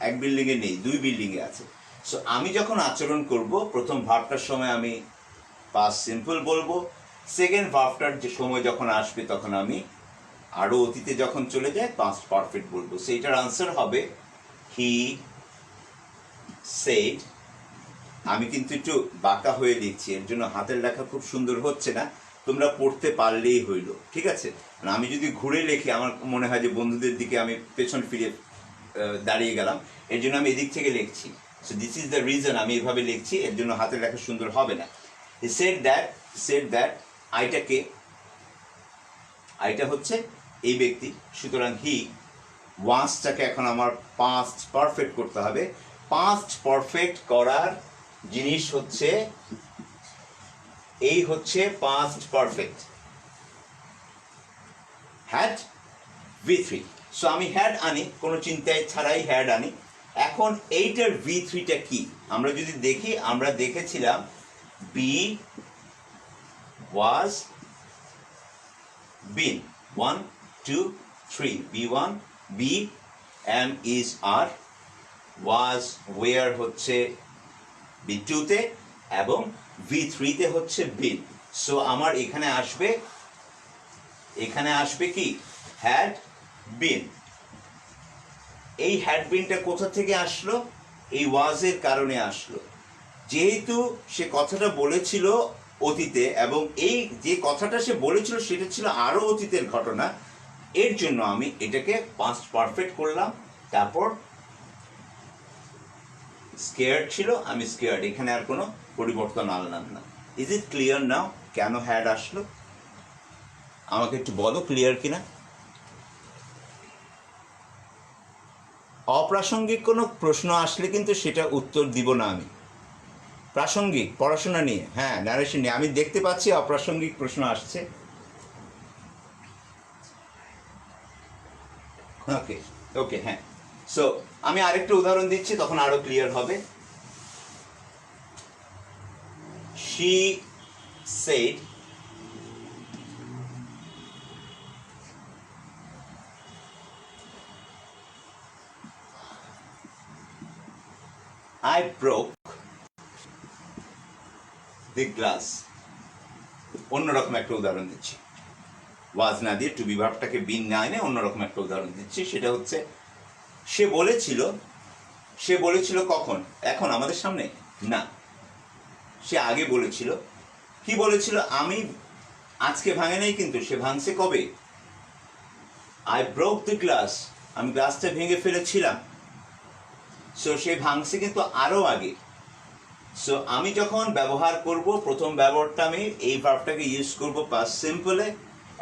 এক বিল্ডিংয়ে নেই, দুই বিল্ডিংয়ে আছে। সো আমি যখন আচরণ করব প্রথম ভার্বটার সময় আমি পাস্ট সিম্পল বলবো, সেকেন্ড ভার্বটার যে সময় যখন আসবে তখন আমি আরো অতীতে যখন চলে যায় পাস্ট পারফেক্ট বলবো। সেইটার আনসার হবে হি সেড। আমি কিন্তু একটু বাঁকা হয়ে লিখছি, এর জন্য হাতের লেখা খুব সুন্দর হচ্ছে না, তোমরা পড়তে পারলেই হইল, ঠিক আছে। আমি যদি ঘুরে লেখি আমার মনে হয় যে বন্ধুদের দিকে আমি পেছন ফিরে দাঁড়িয়ে গেলাম, এর জন্য আমি এদিক থেকে লিখছি। So this is the reason আমি এভাবে লিখছি, এর জন্য হাতের লেখা সুন্দর হবে না। হি সেড দ্যাট আইটাকে, আইটা হচ্ছে এই ব্যক্তি, সুতরাং হি ওয়ান্সটাকে এখন আমার পাস্ট পারফেক্ট করতে হবে। পাস্ট পারফেক্ট করার জিনিস হচ্ছে এই হচ্ছে past perfect, had V3। So আমি হ্যাড আনি, কোনো চিন্তায় ছাড়াই হ্যাড আনি। এখন এইটার V3টা কি আমরা যদি দেখি, আমরা দেখেছিলাম be was been, 1 2 3, B1 be, am is are, was were হচ্ছে B2-তে এবং V3-তে হচ্ছে বিন। সো আমার এখানে আসবে কি হ্যাড বিন। এই হ্যাড বিনটা কোথা থেকে আসলো? এই ওয়াজের কারণে আসলো, যেহেতু সে কথাটা বলেছিল অতীতে এবং এই যে কথাটা সে বলেছিল সেটা ছিল আরো অতীতের ঘটনা, এর জন্য আমি এটাকে পাস্ট পারফেক্ট করলাম। তারপর স্কেয়ার্ড ছিল, আমি স্কেয়ার্ড, এখানে আর কোনো পরিবর্তন আনলাম না। ইজ ইট ক্লিয়ার নাও কেন হ্যাড আসলো? আমাকে একটু বলো ক্লিয়ার কিনা। অপ্রাসঙ্গিক কোনো প্রশ্ন আসলে কিন্তু সেটা উত্তর দিব না আমি। প্রাসঙ্গিক পড়াশোনা নিয়ে, হ্যাঁ ন্যারেশন নিয়ে, আমি দেখতে পাচ্ছি অপ্রাসঙ্গিক প্রশ্ন আসছে। ওকে ওকে, হ্যাঁ। সো আমি আরেকটা উদাহরণ দিচ্ছি, তখন আরো ক্লিয়ার হবে। She said I broke the glass. অন্যরকম একটা উদাহরণ দিচ্ছি, ওয়াজ না দিয়ে টু বি ভার্বটাকে বিন না এনে অন্যরকম একটা উদাহরণ দিচ্ছি। সেটা হচ্ছে সে বলেছিল কখন? এখন আমাদের সামনে না, সে আগে বলেছিল। কি বলেছিল? আমি আজকে ভাঙে নাই, কিন্তু সে ভাঙছে কবে? আই ব্রোক দ্য গ্লাস, আমি গ্লাসটা ভেঙে ফেলেছিলাম। সো সে ভাঙছে কিন্তু আরো আগে। সো আমি যখন ব্যবহার করব, প্রথম ব্যবহারটা আমি এই ভার্বটাকে ইউজ করব পাস্ট সিম্পলে,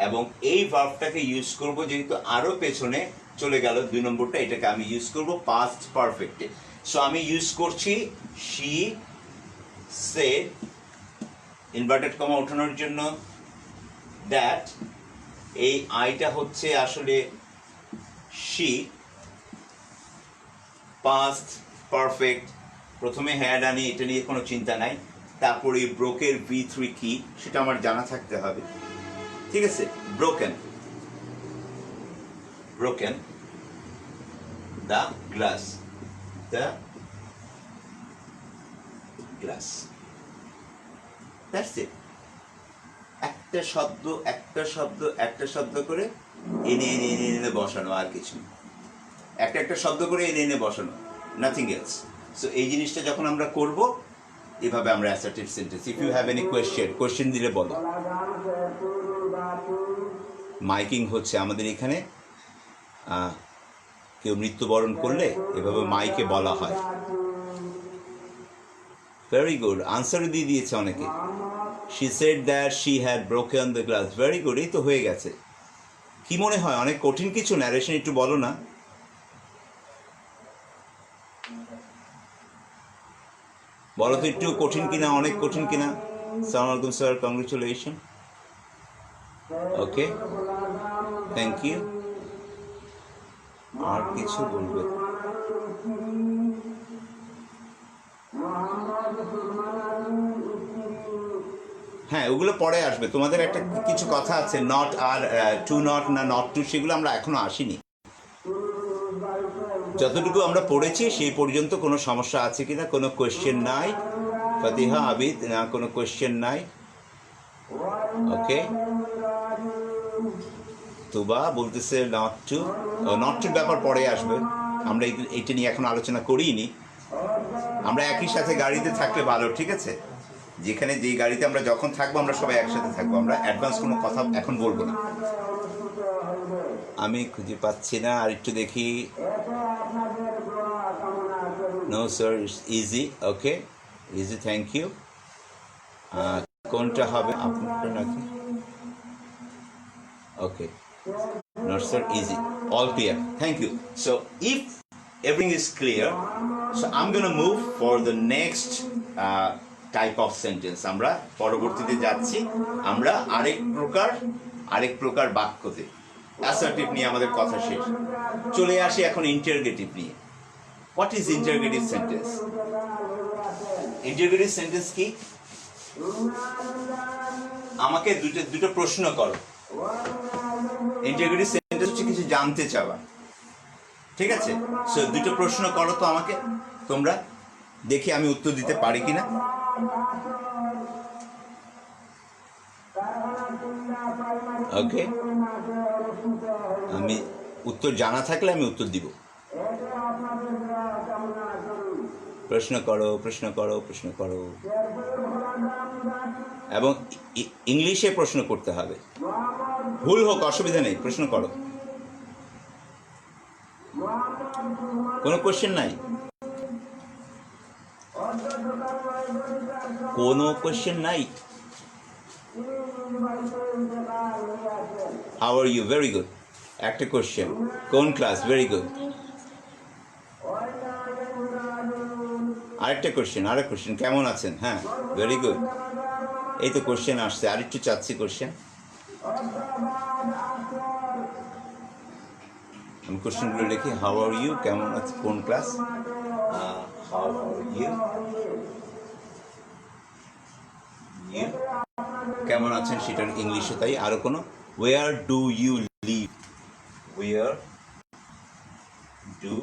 এবং এই ভার্বটাকে ইউজ করব যেহেতু আরো পেছনে চলে গেল 2 নম্বরটা, এটাকে আমি ইউজ করব পাস্ট পারফেক্টে। সো আমি ইউজ করছি শি সেড, ইনভার্টেড কমা ওঠানোর জন্য দ্যাট, এই আইটা হচ্ছে আসলে শি, পাস্ট পারফেক্ট, প্রথমে হ্যাড আনি, এটা নিয়ে কোনো চিন্তা নাই। তারপরে ব্রোকের V3 কি সেটা আমার জানা থাকতে হবে, ঠিক আছে? Broken the glass, that's it. একটা শব্দ করে এনে এনে এনে এনে বসানো, আর কিছু না। একটা শব্দ করে এনে এনে বসানো, নাথিং এলস। সো এই জিনিসটা যখন আমরা করব, এভাবে আমরা assertive sentence. If you have any question দিলে বলো। মাইকিং হচ্ছে আমাদের এখানে, কেউ মৃত্যুবরণ করলে এভাবে মাইকে বলা হয়। ভেরি গুড, আনসারও দিয়ে দিয়েছে অনেকে। She said that she had broken the glass. Very good, এই তো হয়ে গেছে। কি মনে হয় অনেক কঠিন কিছু? ন্যারেশন একটু বলো না। বলো তো একটু কঠিন কিনা, অনেক কঠিন কিনা? আসসালামু আলাইকুম sir, congratulation. Okay, thank you. আর কিছু বলবে? হ্যাঁ, ওগুলো পরে আসবে। তোমাদের একটা কিছু কথা আছে, নট আর টু নট না নট টু, সেগুলো আমরা এখনো আসিনি। যতটুকু আমরা পড়েছি সেই পর্যন্ত কোনো সমস্যা আছে কিনা, কোনো কোয়েশ্চেন নাই? ফাতিহা, আবিদ, না কোনো কোয়েশ্চেন নাই? ওকে, তুবা বলতেছে নট টু ব্যাপার পরে আসবে, আমরা এইটা নিয়ে এখন আলোচনা করিনি। আমরা একই সাথে গাড়িতে থাকলে ভালো, ঠিক আছে? যেখানে যেই গাড়িতে আমরা যখন থাকবো, আমরা সবাই একসাথে থাকবো, আমরা অ্যাডভান্স কোনো কথা এখন বলবো না। আমি খুঁজে পাচ্ছি না, আর একটু দেখি। No sir, it's easy. Okay, easy, thank you. কোনটা হবে আপনারটা নাকি? ওকে, not sir, easy, all clear, thank you. So if everything is clear, so I'm going to move for the next type of sentence. আমরা পরবর্তীতে যাচ্ছি, আমরা আরেক প্রকার বাক্যতে। অ্যাসার্টিভ নিয়ে আমাদের কথা শেষ, চলে আসি এখন ইন্টারগেটিভ নিয়ে। What is interrogative sentence? Interrogative sentence কি? আমাকে দুটো প্রশ্ন করো। ইন্টারগেটিভ সেন্টেন্স হচ্ছে কিছু জানতে চাওয়া, ঠিক আছে? সো দুটো প্রশ্ন করো তো আমাকে, তোমরা, দেখি আমি উত্তর দিতে পারি কিনা। ওকে, আমি উত্তর জানা থাকলে আমি উত্তর দিব। প্রশ্ন করো, প্রশ্ন করো, প্রশ্ন করো, এবং ইংলিশে প্রশ্ন করতে হবে। ভুল হোক অসুবিধা নেই, প্রশ্ন করো। কোনো কোশ্চেন নাই? কোনো কোশ্চেন নাই? How are you? Very good. একটা কোশ্চেন, কোন ক্লাস? Very good. আরেকটা কোশ্চেন, কেমন আছেন? হ্যাঁ, ভেরি গুড। এই তো কোশ্চেন আসছে, আরেকটু চাচ্ছি কোশ্চেন। আমি কোশ্চেনগুলো লিখি। হাউ আর ইউ, কেমন আছে, কোন class, how are you, you কেমন আছেন সেটার ইংলিশে তাই। আরও কোনো, where do you live, where do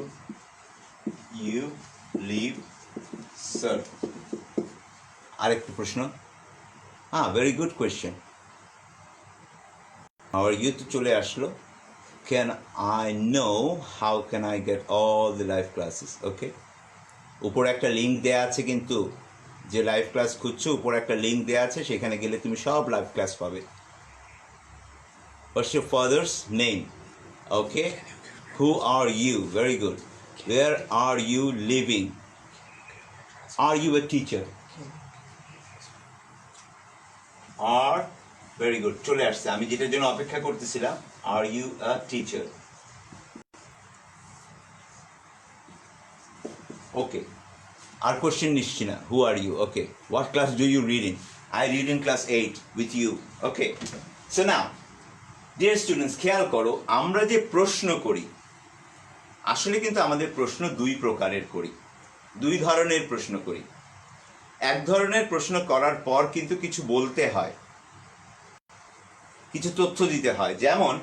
you live sir. আরেকটি প্রশ্ন, very good question. How are you তো চলে আসলো। Can I know how can I get all the live classes? Okay, উপরে একটা লিঙ্ক দেওয়া আছে, কিন্তু যে লাইভ ক্লাস খুঁজছো উপরে একটা লিঙ্ক দেওয়া আছে, সেখানে গেলে তুমি সব লাইভ ক্লাস পাবে। What's your father's name? Okay, who are you? Very good. Where are you living? Are you a teacher? আর, ভেরি গুড, চলে আসছে। আমি যেটার জন্য অপেক্ষা করতেছিলাম, are you a teacher? Okay, আর কোশ্চেন নিচ্ছি না। Who are you? Okay, what class do you read in? I read in class 8 with you. Okay, so now dear students, খেয়াল করো, আমরা যে প্রশ্ন করি, আসলে কিন্তু আমাদের প্রশ্ন দুই প্রকারের করি, দুই ধরনের প্রশ্ন করি। এক ধরনের প্রশ্ন করার পর কিন্তু কিছু বলতে হয়, কিছু তথ্য দিতে হয়। যেমন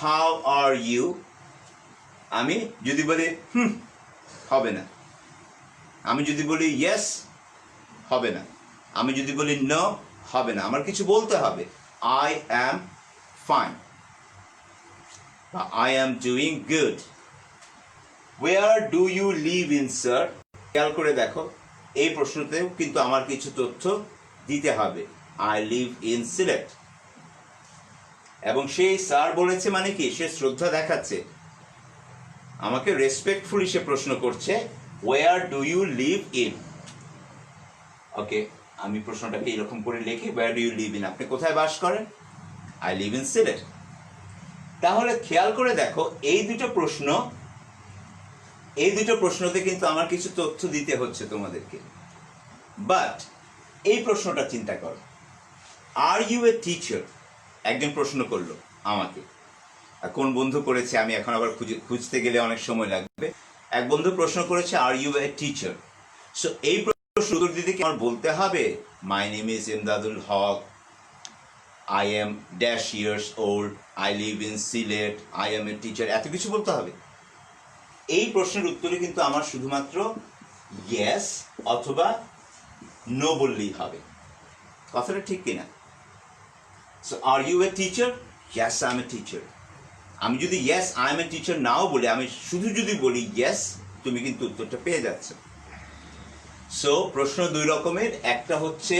হাউ আর ইউ, আমি যদি বলি হবে না। আমি যদি বলি ইয়েস, হবে না। আমি যদি বলি নো, হবে না। আমার কিছু বলতে হবে। আই অ্যাম ফাইন, বা I am doing good. Where do you live in sir? খেয়াল করে দেখো, এই প্রশ্নতেও কিন্তু আমার কিছু তথ্য দিতে হবে। I live in Sylhet. এবং সেই স্যার বলেছে মানে কি, সে শ্রদ্ধা দেখাচ্ছে, আমাকে রেসপেক্টফুলি সে প্রশ্ন করছে, where do you live in? Okay, আমি প্রশ্নটাকে এরকম করে লিখি, where do you live in? আপনি কোথায় বাস করেন? I live in Sylhet. তাহলে খেয়াল করে দেখো, এই দুটো প্রশ্নতে কিন্তু আমার কিছু তথ্য দিতে হচ্ছে তোমাদেরকে। বাট এই প্রশ্নটা চিন্তা করো, আর ইউ এ টিচার? একজন প্রশ্ন করলো আমাকে, কোন বন্ধু করেছে আমি এখন আবার খুঁজতে গেলে অনেক সময় লাগবে। এক বন্ধু প্রশ্ন করেছে, are you a teacher? So এই প্রশ্ন উত্তর দিতে কি আমার বলতে হবে, my name is Imdadul Haque, I am dash years old, I live in Sylhet, I am a teacher, এত কিছু বলতে হবে? এই প্রশ্নের উত্তরে কিন্তু আমার শুধুমাত্র ইয়েস অথবা নো বললেই হবে। কথাটা ঠিক কিনা? So are you a teacher? Yes I am a teacher. আমি যদি yes I am a teacher now বলে, আমি শুধু যদি বলি ইয়েস, তুমি কিন্তু উত্তরটা পেয়ে যাচ্ছ। সো প্রশ্ন দুই রকমের, একটা হচ্ছে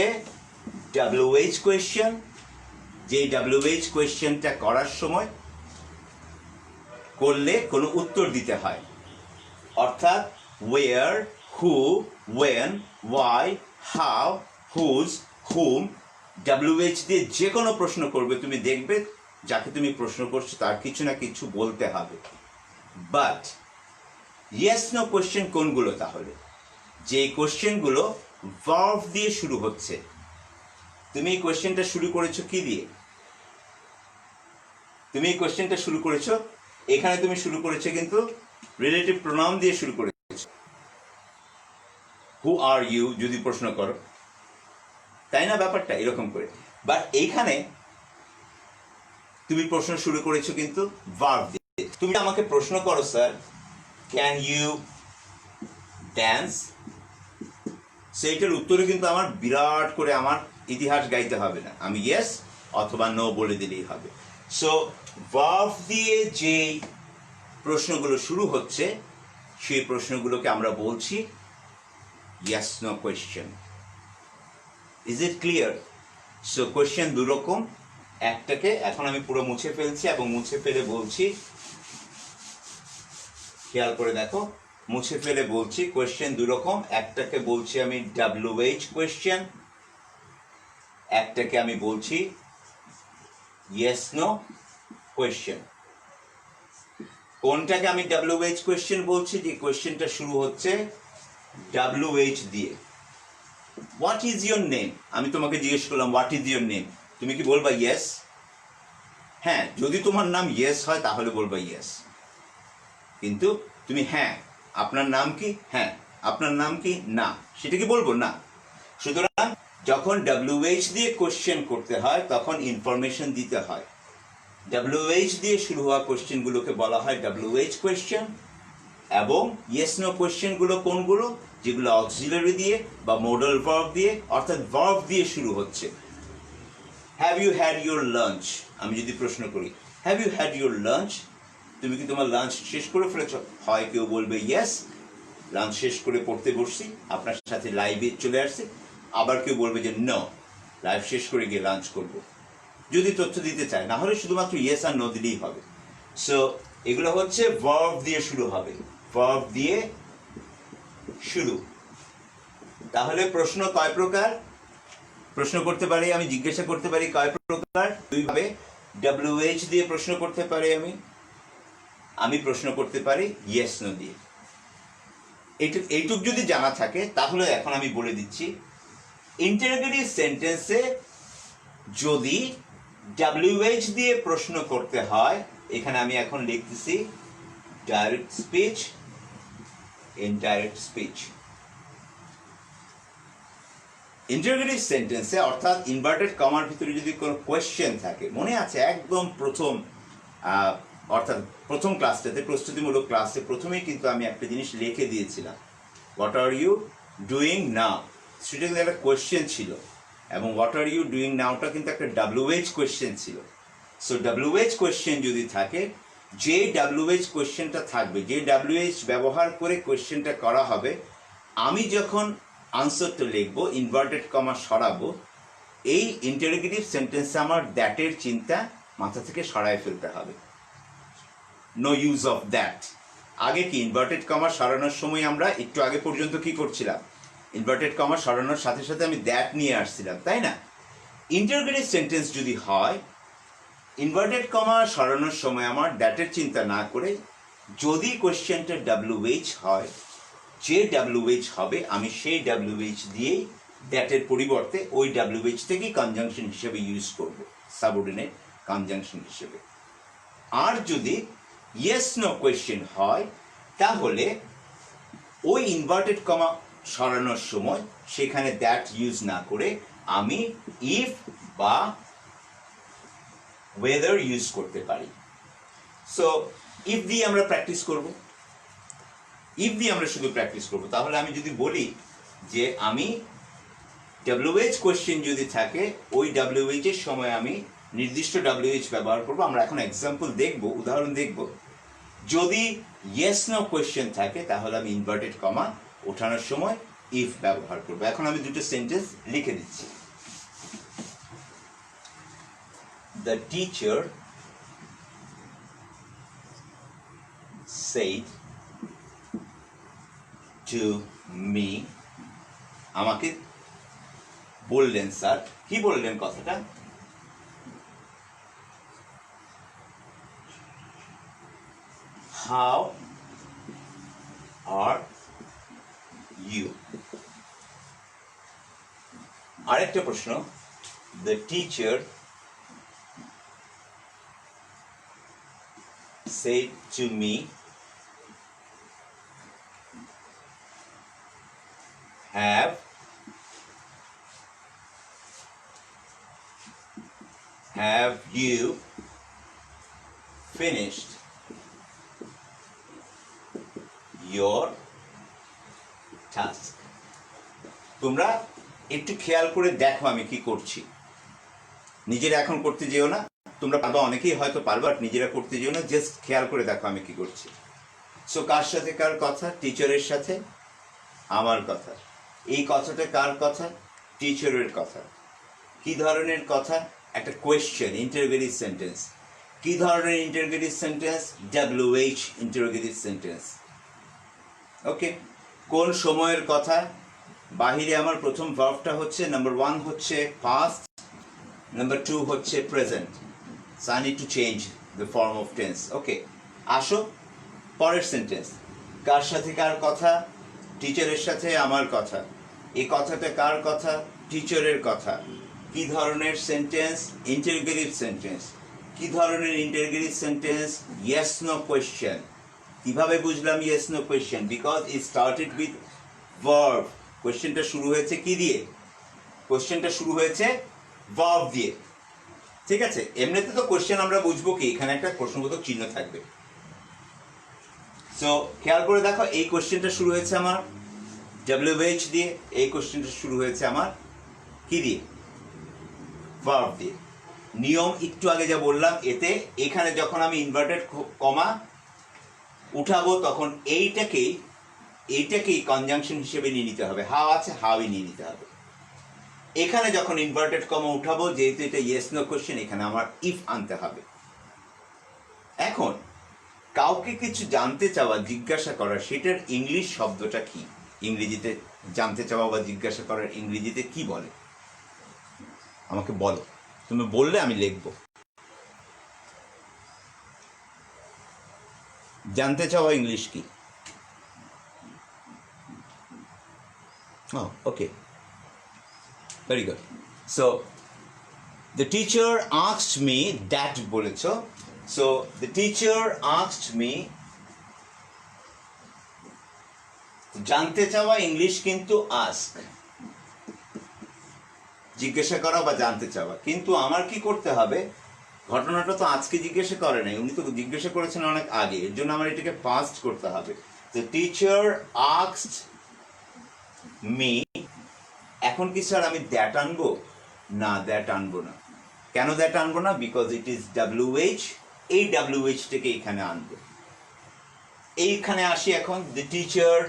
WH কোয়েশ্চেন, যে WH কোয়েশ্চেনটা করার সময় করলে কোনো উত্তর দিতে হয়, অর্থাৎ where, who, when, why, how, whose, whom, WH দিয়ে যে কোনো প্রশ্ন করবে, তুমি দেখবে যাকে তুমি প্রশ্ন করছো তার কিছু না কিছু বলতে হবে। বাট ইয়েস নো কোয়েশ্চেন কোনগুলো? তাহলে যে কোয়েশ্চেনগুলো ভার্ব দিয়ে শুরু হচ্ছে। তুমি এই কোয়েশ্চেনটা শুরু করেছো কি দিয়ে? তুমি এই কোয়েশ্চেনটা শুরু করেছো, এখানে তুমি শুরু করেছো কিন্তু রিলেটিভ প্রোনাউন দিয়ে শুরু করেছো। হু আর ইউ যদি প্রশ্ন করো, তাই না ব্যাপারটা এরকম করে। বাট এইখানে তুমি প্রশ্ন শুরু করেছো কিন্তু ভার্ব দিয়ে। তুমি আমাকে প্রশ্ন করো, স্যার ক্যান ইউ ড্যান্স? সেইটার উত্তরে কিন্তু আমার বিরাট করে আমার ইতিহাস গাইতে হবে না, আমি ইয়েস অথবা নো বলে দিলেই হবে। সো ভার্ব দিয়ে যে প্রশ্নগুলো শুরু হচ্ছে, সেই প্রশ্নগুলোকে আমরা বলছি yes no question. Is it clear? So question দু রকম, একটাকে এখন আমি পুরো মুছে ফেলছি এবং মুছে ফেলে বলছি, খেয়াল করে দেখো, মুছে ফেলে বলছি কোয়েশ্চেন দু রকম। একটাকে বলছি আমি WH কোয়েশ্চেন, একটাকে আমি বলছি ইয়েস নো কোয়েশ্চেন। কোনটাকে আমি WH কোয়েশ্চেন বলছি? যে কোয়েশ্চেনটা শুরু হচ্ছে WH দিয়ে। What is your name? আমি তোমাকে জিজ্ঞেস করলাম হোয়াট ইজ ইয়োর নেম, তুমি কি বলবা ইয়েস? হ্যাঁ, যদি তোমার নাম ইয়েস হয় তাহলে বলবা ইয়েস। কিন্তু তুমি হ্যাঁ আপনার নাম কি, হ্যাঁ আপনার নাম কি, না সেটা কি বলবো না। সুতরাং যখন WH দিয়ে কোশ্চেন করতে হয় তখন ইনফরমেশন দিতে হয়। WH দিয়ে শুরু হওয়া কোশ্চেনগুলোকে বলা হয় WH কোয়েশ্চেন, এবং ইয়েস নো কোয়েশ্চেনগুলো কোনগুলো, যেগুলো অক্সিলারি দিয়ে বা মোডাল ভার্ব দিয়ে অর্থাৎ ভার্ব দিয়ে শুরু হচ্ছে। Have you had your lunch, আমি যদি প্রশ্ন করি have you had your lunch, তুমি কি তোমার লাঞ্চ শেষ করে ফেলেছ, হয় কেউ বলবে ইয়েস, লাঞ্চ শেষ করে পড়তে বসছি, আপনার সাথে লাইভে চলে আসছে, আবার কেউ বলবে যে নো, লাইভ শেষ করে গিয়ে লাঞ্চ করব, যদি তথ্য দিতে চায়, না হলে শুধুমাত্র ইয়েস আর নো দিলেই হবে। সো এগুলো হচ্ছে ভার্ব দিয়ে শুরু হবে, ভার্ব দিয়ে শুরু। তাহলে প্রশ্ন কয় প্রকার? প্রশ্ন করতে পারি আমি, জিজ্ঞাসা করতে পারি কয় প্রকার? দুইভাবে। WH দিয়ে প্রশ্ন করতে পারি আমি প্রশ্ন করতে পারি ইয়েস নো দিয়ে। এইটুক যদি জানা থাকে তাহলে এখন আমি বলে দিচ্ছি, ইন্টারোগেটিভ সেন্টেন্সে যদি WH দিয়ে প্রশ্ন করতে হয়, এখানে আমি এখন লিখতেছি direct speech, indirect speech. Interrogative সেন্টেন্সে অর্থাৎ ইনভার্টেড কমার ভিতরে যদি কোনো কোয়েশ্চেন থাকে, মনে আছে একদম অর্থাৎ প্রথম ক্লাসটাতে, প্রস্তুতিমূলক ক্লাসে প্রথমেই কিন্তু আমি একটা জিনিস লিখে দিয়েছিলাম, what are you doing now, সেটা কিন্তু একটা কোয়েশ্চেন ছিল, এবং হোয়াট আর ইউ ডুইং নাওটা কিন্তু একটা WH কোয়েশ্চেন ছিল। সো WH কোয়েশ্চেন যদি থাকে, যে WH কোয়েশ্চেনটা থাকবে, যে WH ব্যবহার করে কোয়েশ্চেনটা করা হবে, আমি যখন আনসারটা লিখবো, ইনভার্টেড কমা সরাবো, এই ইন্টারোগেটিভ সেন্টেন্সে আমার দ্যাটের চিন্তা মাথা থেকে সরায় ফেলতে হবে। No use of that. আগে কি ইনভার্টেড কমা সরানোর সময় আমরা একটু আগে পর্যন্ত কি করছিলাম, ইনভার্টেড কমা সরানোর সাথে সাথে আমি দ্যাট নিয়ে আসছিলাম, তাই না? ইন্টারোগেটিভ সেন্টেন্স যদি হয়, ইনভার্টেড কমা সরানোর সময় আমার দ্যাটের চিন্তা না করে, যদি কোয়েশ্চেনটা WH হয়, যে WH হবে আমি সেই WH দিয়েই দ্যাটের পরিবর্তে ওই WH থেকেই কনজাংশন হিসেবে ইউজ করব, সাবঅর্ডিনেট কনজাংশন হিসেবে। আর যদি ইয়েস নো কোয়েশ্চেন হয়, তাহলে ওই ইনভার্টেড কমা সরানোর সময় সেখানে দ্যাট ইউজ না করে আমি ইফ বা ওয়েদার ইউজ করতে পারি। সো ইফ দিয়ে আমরা প্র্যাকটিস করব, ইফ দিয়ে আমরা শুধু প্র্যাকটিস করব। তাহলে আমি যদি বলি যে আমি WH কোয়েশ্চেন যদি থাকে, ওই WH এর সময় আমি নির্দিষ্ট WH ব্যবহার করব। আমরা এখন এক্সাম্পল দেখব, উদাহরণ দেখব। যদি ইয়েস নো কোয়েশ্চেন থাকে তাহলে আমি ইনভার্টেড কমা ওঠানোর সময় ইফ ব্যবহার করব। এখন আমি দুটো সেন্টেন্স লিখে দিচ্ছি। The teacher said to me, আমাকে বললেন স্যার, কি বললেন কথাটা? How are you? আরেকটা প্রশ্ন, the teacher said to me, have you finished your task? তোমরা একটু খেয়াল করে দেখো আমি কি করছি। নিজেরা এখন করতে যেও না, তোমরা পারবা, অনেকেই হয়তো পারবা, নিজেরা করতে যেও না, জাস্ট খেয়াল করে দেখো আমি কি করছি। সো কার সাথে কার কথা? টিচারের সাথে আমার কথা। এই কথাটা কার কথা? টিচারের কথা। কি ধরনের কথা? একটা কোয়েশ্চেন, ইন্টারোগেটিভ সেন্টেন্স। কি ধরনের interrogative sentence? WH interrogative sentence. Okay, কোন সময়ের কথা? বাহিরে আমার প্রথম ভার্বটা হচ্ছে নাম্বার 1 হচ্ছে পাস্ট, নাম্বার 2 হচ্ছে present. So I need to change the form of tense. Okay, আসো পরের সেন্টেন্স। কার সাথে কার কথা? টিচারের সাথে আমার কথা। এই কথাটা কার কথা? টিচারের কথা। কি ধরনের সেন্টেন্স? Interrogative sentence. কি ধরনের interrogative sentence? Yes no question. কিভাবে বুঝলাম yes no question? Because it started with verb. কোয়েশ্চেনটা শুরু হয়েছে কি দিয়ে? কোয়েশ্চেনটা শুরু হয়েছে ভার্ব দিয়ে, ঠিক আছে? এমনিতে তো কোয়েশ্চেন আমরা বুঝবো কি, এখানে একটা প্রশ্নবোধক চিহ্ন থাকবে। সো খেয়াল করে দেখো, এই কোয়েশ্চেনটা শুরু হয়েছে আমার WH দিয়ে, এই কোয়েশ্চেনটা শুরু হয়েছে আমার কি দিয়ে? ভার্ব দিয়ে। নিয়ম একটু আগে যা বললাম, এতে এখানে যখন আমি ইনভার্টেড কমা উঠাবো তখন এইটাকেই কনজাংশন হিসেবে নিয়ে নিতে হবে। হাউ আছে, হাউই নিয়ে নিতে হবে। এখানে যখন ইনভার্টেড কমা উঠাবো, যেহেতু এটা ইয়েস নো কোশ্চেন, এখানে আমার ইফ আনতে হবে। এখন কাউকে কিছু জানতে চাওয়া, জিজ্ঞাসা করা, সেটার ইংলিশ শব্দটা কি? ইংরেজিতে জানতে চাওয়া বা জিজ্ঞাসা করার ইংরেজিতে কি বলে? আমাকে বলো, তুমি বললে আমি লিখবো। জানতে চাওয়া ইংলিশ কি? Okay, very good. So the teacher asked me, that বলেছ। So the teacher asked me, জানতে চাওয়া ইংলিশ কিন্তু আস্ক, জিজ্ঞাসা করা বা জানতে চাওয়া। কিন্তু আমার কি করতে হবে? ঘটনাটা তো আজকে জিজ্ঞাসা করে নাই, উনি তো জিজ্ঞাসা করেছেন অনেক আগে, এর জন্য আমার এটাকে পাস্ট করতে হবে। The teacher asked me. এখন কি স্যার আমি দ্যাট আনবো? না, দ্যাট আনবো না। কেন দ্যাট আনবো না? Because it is WH। এই WH-টাকে এখানে আনবো। এইখানে আসি এখন। The teacher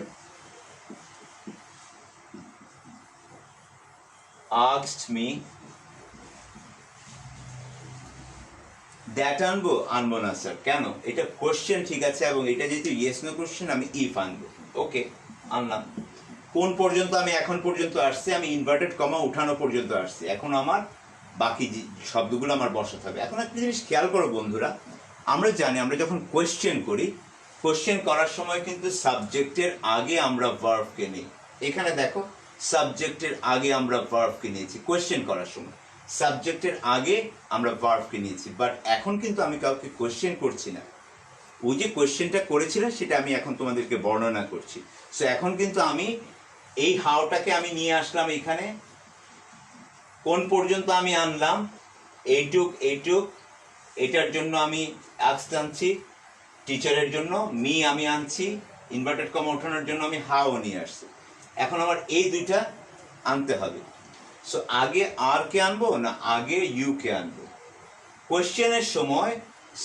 asked me, that আনবো? আনবো না স্যার। কেন? এটা কোশ্চেন, ঠিক আছে, এবং এটা যেহেতু ইয়েস নো কোশ্চেন, আমি ইফ আনবো। ওকে, আনলাম। কোন পর্যন্ত? আমি এখন পর্যন্ত আসছি, আমি ইনভার্টেড কমা উঠানো পর্যন্ত আসছি। এখন আমার বাকি শব্দগুলো আমার বসাতে হবে। এখন একটা জিনিস খেয়াল করো বন্ধুরা, আমরা জানি আমরা যখন কোয়েশ্চেন করি, কোয়েশ্চেন করার সময় কিন্তু সাবজেক্টের আগে আমরা ভার্বকে নিই। এখানে দেখো, সাবজেক্টের আগে আমরা ভার্বকে নিয়েছি কোয়েশ্চেন করার সময়, সাবজেক্টের আগে আমরা ভার্বকে নিয়েছি। বাট এখন কিন্তু আমি কাউকে কোয়েশ্চেন করছি না, ওই যে কোয়েশ্চেনটা করেছিলাম সেটা আমি এখন তোমাদেরকে বর্ণনা করছি। সো এখন কিন্তু আমি এই হাওটাকে আমি নিয়ে আসলাম এখানে। কোন পর্যন্ত আমি আনলাম? এইটুক, এটার জন্য আমি আস্ক আনছি, টিচারের জন্য মি আমি আনছি, ইনভার্টেড কমা ওঠানোর জন্য আমি হাও নিয়ে আসছি। এখন আমার এই দুইটা আনতে হবে। সো আগে আর কে আনবো না আগে ইউ কে আনবো? কোয়েশ্চেনের সময়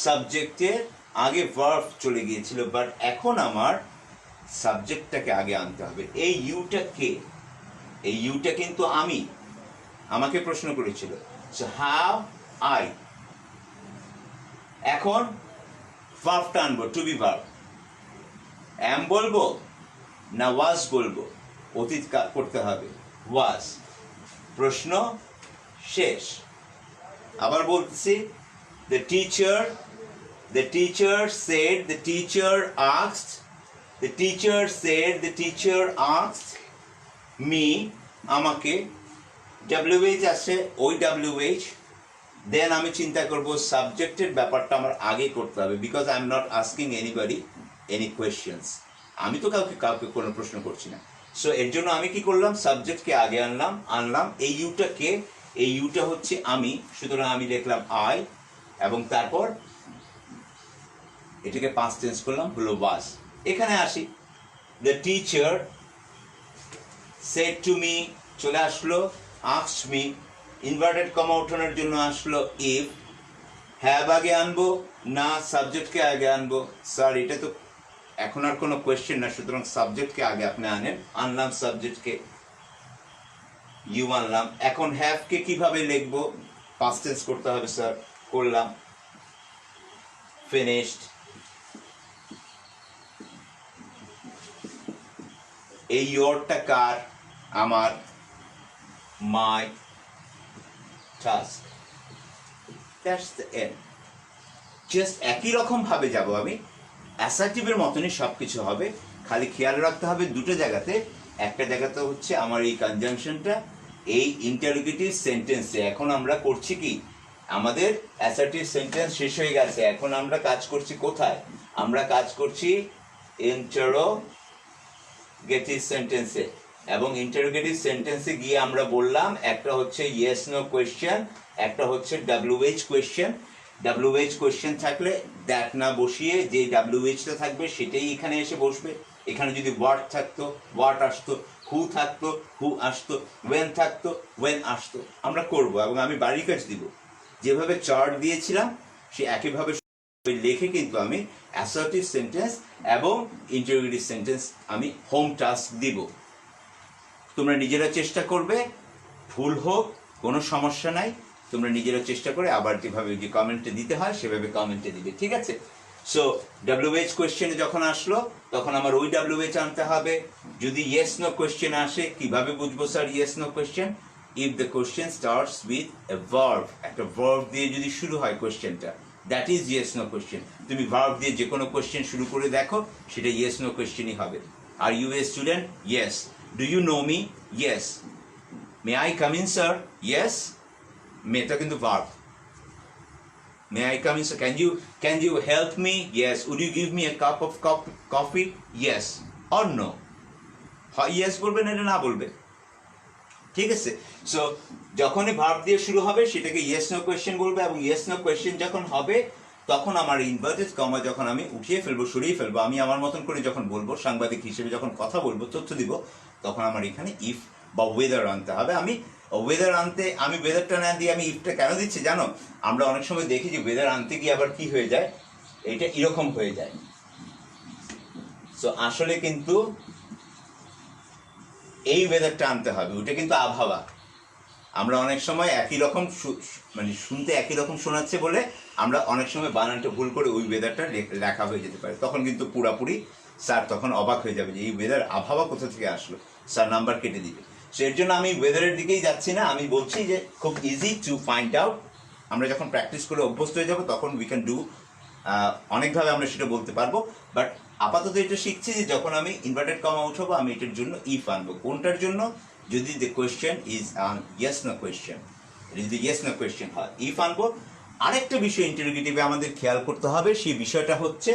সাবজেক্টের আগে ভার্ব চলে গিয়েছিল, বাট এখন আমার সাবজেক্টটাকে আগে আনতে হবে। এই ইউটা কে? এই ইউটা কিন্তু আমি, আমাকে প্রশ্ন করেছিল। So how, I. এখন ভার্বটা আনবো, টু বি ভার্ব। অ্যাম বলবো না ওয়াজ বলবো? অতীত করতে হবে, ওয়াজ। প্রশ্ন শেষ। আবার বলতেছি, the teacher said, the teacher asked, the teacher said, the teacher asked me, আমাকে। WH আসে, ওই WH। দেন আমি চিন্তা করব সাবজেক্টের ব্যাপারটা আমার আগে করতে হবে, because I am not asking anybody any questions. আমি তো কাউকে কোনো প্রশ্ন করছি না। সো এর জন্য আমি কি করলাম? সাবজেক্টকে আগে আনলাম। এই ইউটা কে? এই ইউটা হচ্ছে আমি, সুতরাং আমি লিখলাম আই, এবং তারপর এটাকে পাস্ট টেন্স করলাম, হলো ওয়াজ। এখানে আসি, the teacher said to me, চলে আসলো। আস্কড মি, ইনভার্টেড কমা ওঠানোর জন্য আসলো ইফ। হ্যাভ আগে আনবো না সাবজেক্টকে আগে আনবো? স্যার এটা তো এখন আর কোনো কোয়েশ্চেন না, সুতরাং সাবজেক্টকে আগে আপনি আনেন। আনলাম সাবজেক্টকে, ইউ আনলাম। এখন হ্যাভকে কিভাবে লিখবো? পাস্ট টেন্স করতে হবে স্যার, করলাম। ফিনিশড। এই ইয়োরটা কার? আমার, my task. That's the end. Just একই রকম ভাবে যাব আমি, অ্যাসার্টিভের মতনই সব কিছু হবে। খালি খেয়াল রাখতে হবে দুটো জায়গাতে। একটা জায়গাতে হচ্ছে আমার এই কনজাংশনটা, এই ইন্টারোগেটিভ সেন্টেন্সে। এখন আমরা করছি কি, আমাদের অ্যাসার্টিভ সেন্টেন্স শেষ হয়ে গেছে, এখন আমরা কাজ করছি কোথায়? আমরা কাজ করছি ইন্টারোগেটিভ সেন্টেন্সে, এবং ইন্টারোগেটিভ সেন্টেন্সে গিয়ে আমরা বললাম একটা হচ্ছে ইয়েস নো কোয়েশ্চেন, একটা হচ্ছে WH কোয়েশ্চেন। WH কোয়েশ্চেন থাকলে দ্যাট না বসিয়ে যে WHটা থাকবে সেটাই এখানে এসে বসবে। এখানে যদি ওয়াট থাকতো ওয়াট আসতো, হু থাকতো হু আসতো, ওয়েন থাকতো ওয়েন আসতো। আমরা করব এবং আমি বাড়ির কাজ দিব, যেভাবে চার্ট দিয়েছিলাম সে একইভাবে লিখে কিন্তু আমি অ্যাসার্টিভ সেন্টেন্স এবং ইন্টারোগেটিভ সেন্টেন্স আমি হোম টাস্ক দিব। তোমরা নিজেরা চেষ্টা করবে, ভুল হোক কোনো সমস্যা নাই, তোমরা নিজেরা চেষ্টা করে আবার যেভাবে যে কমেন্টে দিতে হয় সেভাবে কমেন্টে দিবে, ঠিক আছে? সো WH কোয়েশ্চেনে যখন আসলো তখন আমার ওই WH আনতে হবে। যদি ইয়েস নো কোয়েশ্চেন আসে, কিভাবে বুঝবো sir yes no question? If the question starts with a verb, একটা ভার্ব দিয়ে যদি শুরু হয় কোয়েশ্চেনটা, that is yes no question. তুমি ভার্ব দিয়ে যে কোনো কোয়েশ্চেন শুরু করে দেখো, সেটা ইয়েস নো কোয়েশ্চেনই হবে। Are you a student? Yes. Do you know me? Yes. May I come in sir? Yes. মেটা কিন্তু verb. May I come in, sir? Can you help me? Yes. Would you give me a cup of coffee? Yes or no? Yes বলবে না, এটা না বলবে, ঠিক আছে? So যখনই ভার্ব দিয়ে শুরু হবে সেটাকে ইয়েস নো কোয়েশ্চেন বলবে, এবং ইয়েস নো কোয়েশ্চেন যখন হবে তখন আমার ইনভার্টেড কমা যখন আমি উঠিয়ে ফেলবো, সরিয়ে ফেলবো, আমি আমার মতন করে যখন বলবো, সাংবাদিক হিসেবে যখন কথা বলবো, তথ্য দিব, তখন আমার এখানে ইফ বা ওয়েদার আনতে হবে। আমি ওয়েদার আনতে, আমি ওয়েদারটা না দিয়ে আমি ইফটা কেন দিচ্ছি জানো? আমরা অনেক সময় দেখি যে ওয়েদার আনতে গিয়ে আবার কি হয়ে যায়, এটা এরকম হয়ে যায়। সো আসলে কিন্তু এই ওয়েদারটা আনতে হবে, ওটা কিন্তু আবহাওয়া। আমরা অনেক সময় একই রকম মানে শুনতে একই রকম শোনাচ্ছে বলে আমরা অনেক সময় বানানটা ভুল করে ওই ওয়েদারটা লেখা হয়ে যেতে পারে, তখন কিন্তু পুরাপুরি স্যার তখন অবাক হয়ে যাবে যে এই ওয়েদার আবহাওয়া কোথা থেকে আসলো, স্যার নাম্বার কেটে দিবে। সো এর জন্য আমি ওয়েদারের দিকেই যাচ্ছি না, আমি বলছি যে খুব ইজি টু ফাইন্ড আউট। আমরা যখন প্র্যাকটিস করে অভ্যস্ত হয়ে যাবো তখন উই ক্যান ডু, অনেকভাবে আমরা সেটা বলতে পারবো। বাট আপাতত এটা শিখছি যে যখন আমি ইনভার্টেড কমা উঠাবো আমি এটার জন্য ইফ আনবো। কোনটার জন্য? যদি the question is yes no question, এটা যদি ইয়েস নো কোয়েশ্চেন হয় ইফ আনবো। আরেকটা বিষয় ইন্টারোগেটিভে আমাদের খেয়াল করতে হবে, সেই বিষয়টা হচ্ছে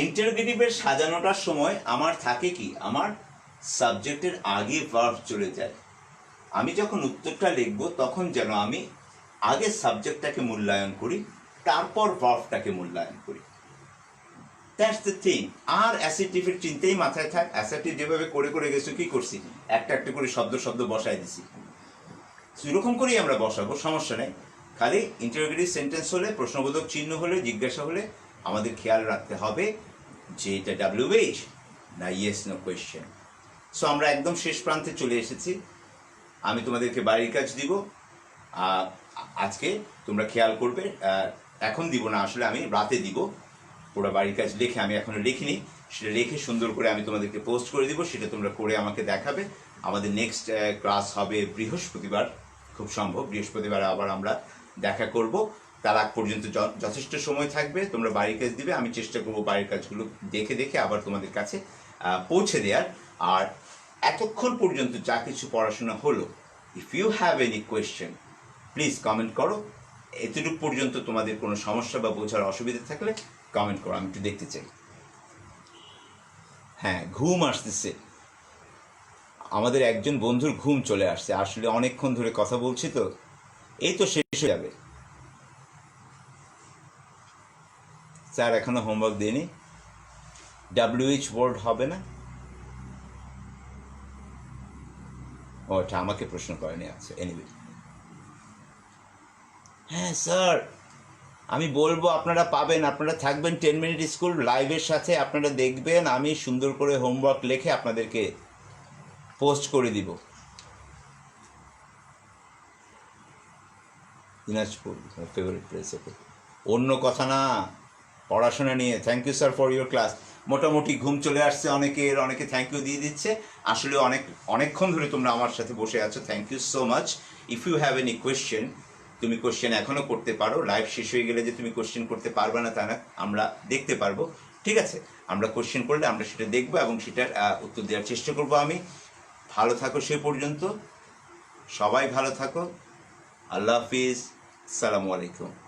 ইন্টারোগেটিভের সাজানোটার সময় আমার থাকে কি, আমার সাবজেক্টের আগে ভার্ব চলে যায়। আমি যখন উত্তরটা লিখবো তখন যেন আমি আগে সাবজেক্টটাকে মূল্যায়ন করি, তারপর ভার্বটাকে মূল্যায়ন করি। That's the thing. আর অ্যাসেটিভের চিন্তাই মাথায় থাক, অ্যাসেটিভ যেভাবে করে করে গেছো, কি করছি, একটা একটা করে শব্দ বসাই দিছি, এরকম করেই আমরা বসাবো, সমস্যা নেই। খালি ইন্টারোগেটিভ সেন্টেন্স হলে, প্রশ্নবোধক চিহ্ন হলে, জিজ্ঞাসা হলে আমাদের খেয়াল রাখতে হবে যে এটা WH না ইয়েস নো কোয়েশ্চেন। সো আমরা একদম শেষ প্রান্তে চলে এসেছি। আমি তোমাদেরকে বাড়ির কাজ দিব আজকে, তোমরা খেয়াল করবে। এখন দিব না, আসলে আমি রাতে দিব। পুরো বাড়ির কাজ লিখে, আমি এখনো লিখিনি, সেটা লিখে সুন্দর করে আমি তোমাদেরকে পোস্ট করে দিব, সেটা তোমরা করে আমাকে দেখাবে। আমাদের নেক্সট ক্লাস হবে বৃহস্পতিবার, খুব সম্ভব বৃহস্পতিবার আবার আমরা দেখা করব। তার আগ পর্যন্ত যথেষ্ট সময় থাকবে, তোমরা বাড়ির কাজ দিবে, আমি চেষ্টা করবো বাড়ির কাজগুলো দেখে দেখে আবার তোমাদের কাছে পৌঁছে দেওয়ার। আর এতক্ষণ পর্যন্ত যা কিছু পড়াশোনা হলো, if you have any question please comment করো। এতটুকু পর্যন্ত তোমাদের কোনো সমস্যা বা বোঝার অসুবিধা থাকলে কমেন্ট করো, আমি একটু দেখতে চাই। হ্যাঁ, ঘুম আসতেছে, আমাদের একজন বন্ধুর ঘুম চলে আসছে, আসলে অনেকক্ষণ ধরে কথা বলছি তো, এই তো শেষ হয়ে যাবে। স্যার এখনো হোমওয়ার্ক দেয়নি, WH ওয়ার্ড হবে না? ও আচ্ছা, আমাকে প্রশ্ন করেনি, আচ্ছা এনিওয়ে। হ্যাঁ স্যার, আমি বলবো আপনারা পাবেন, আপনারা থাকবেন 10 মিনিট স্কুল লাইভের সাথে, আপনারা দেখবেন আমি সুন্দর করে হোমওয়ার্ক লিখে আপনাদেরকে পোস্ট করে দিব। দিনাজপুর ফেভারিট প্লেস, ওকে, অন্য কথা না, পড়াশোনা নিয়ে। Thank you sir for your class. মোটামুটি ঘুম চলে আসছে অনেকের, অনেকে থ্যাংক ইউ দিয়ে দিচ্ছে। আসলে অনেকক্ষণ ধরে তোমরা আমার সাথে বসে আছো, thank you so much. If you have any question, তুমি কোয়েশ্চেন এখনও করতে পারো। লাইভ শেষ হয়ে গেলে যে তুমি কোয়েশ্চেন করতে পারবে না তা না, আমরা দেখতে পারবো, ঠিক আছে? আমরা কোয়েশ্চেন করলে আমরা সেটা দেখবো এবং সেটার উত্তর দেওয়ার চেষ্টা করবো আমি। ভালো থাকো সে পর্যন্ত, সবাই ভালো থাকো। আল্লাহ হাফিজ, সালামু আলাইকুম।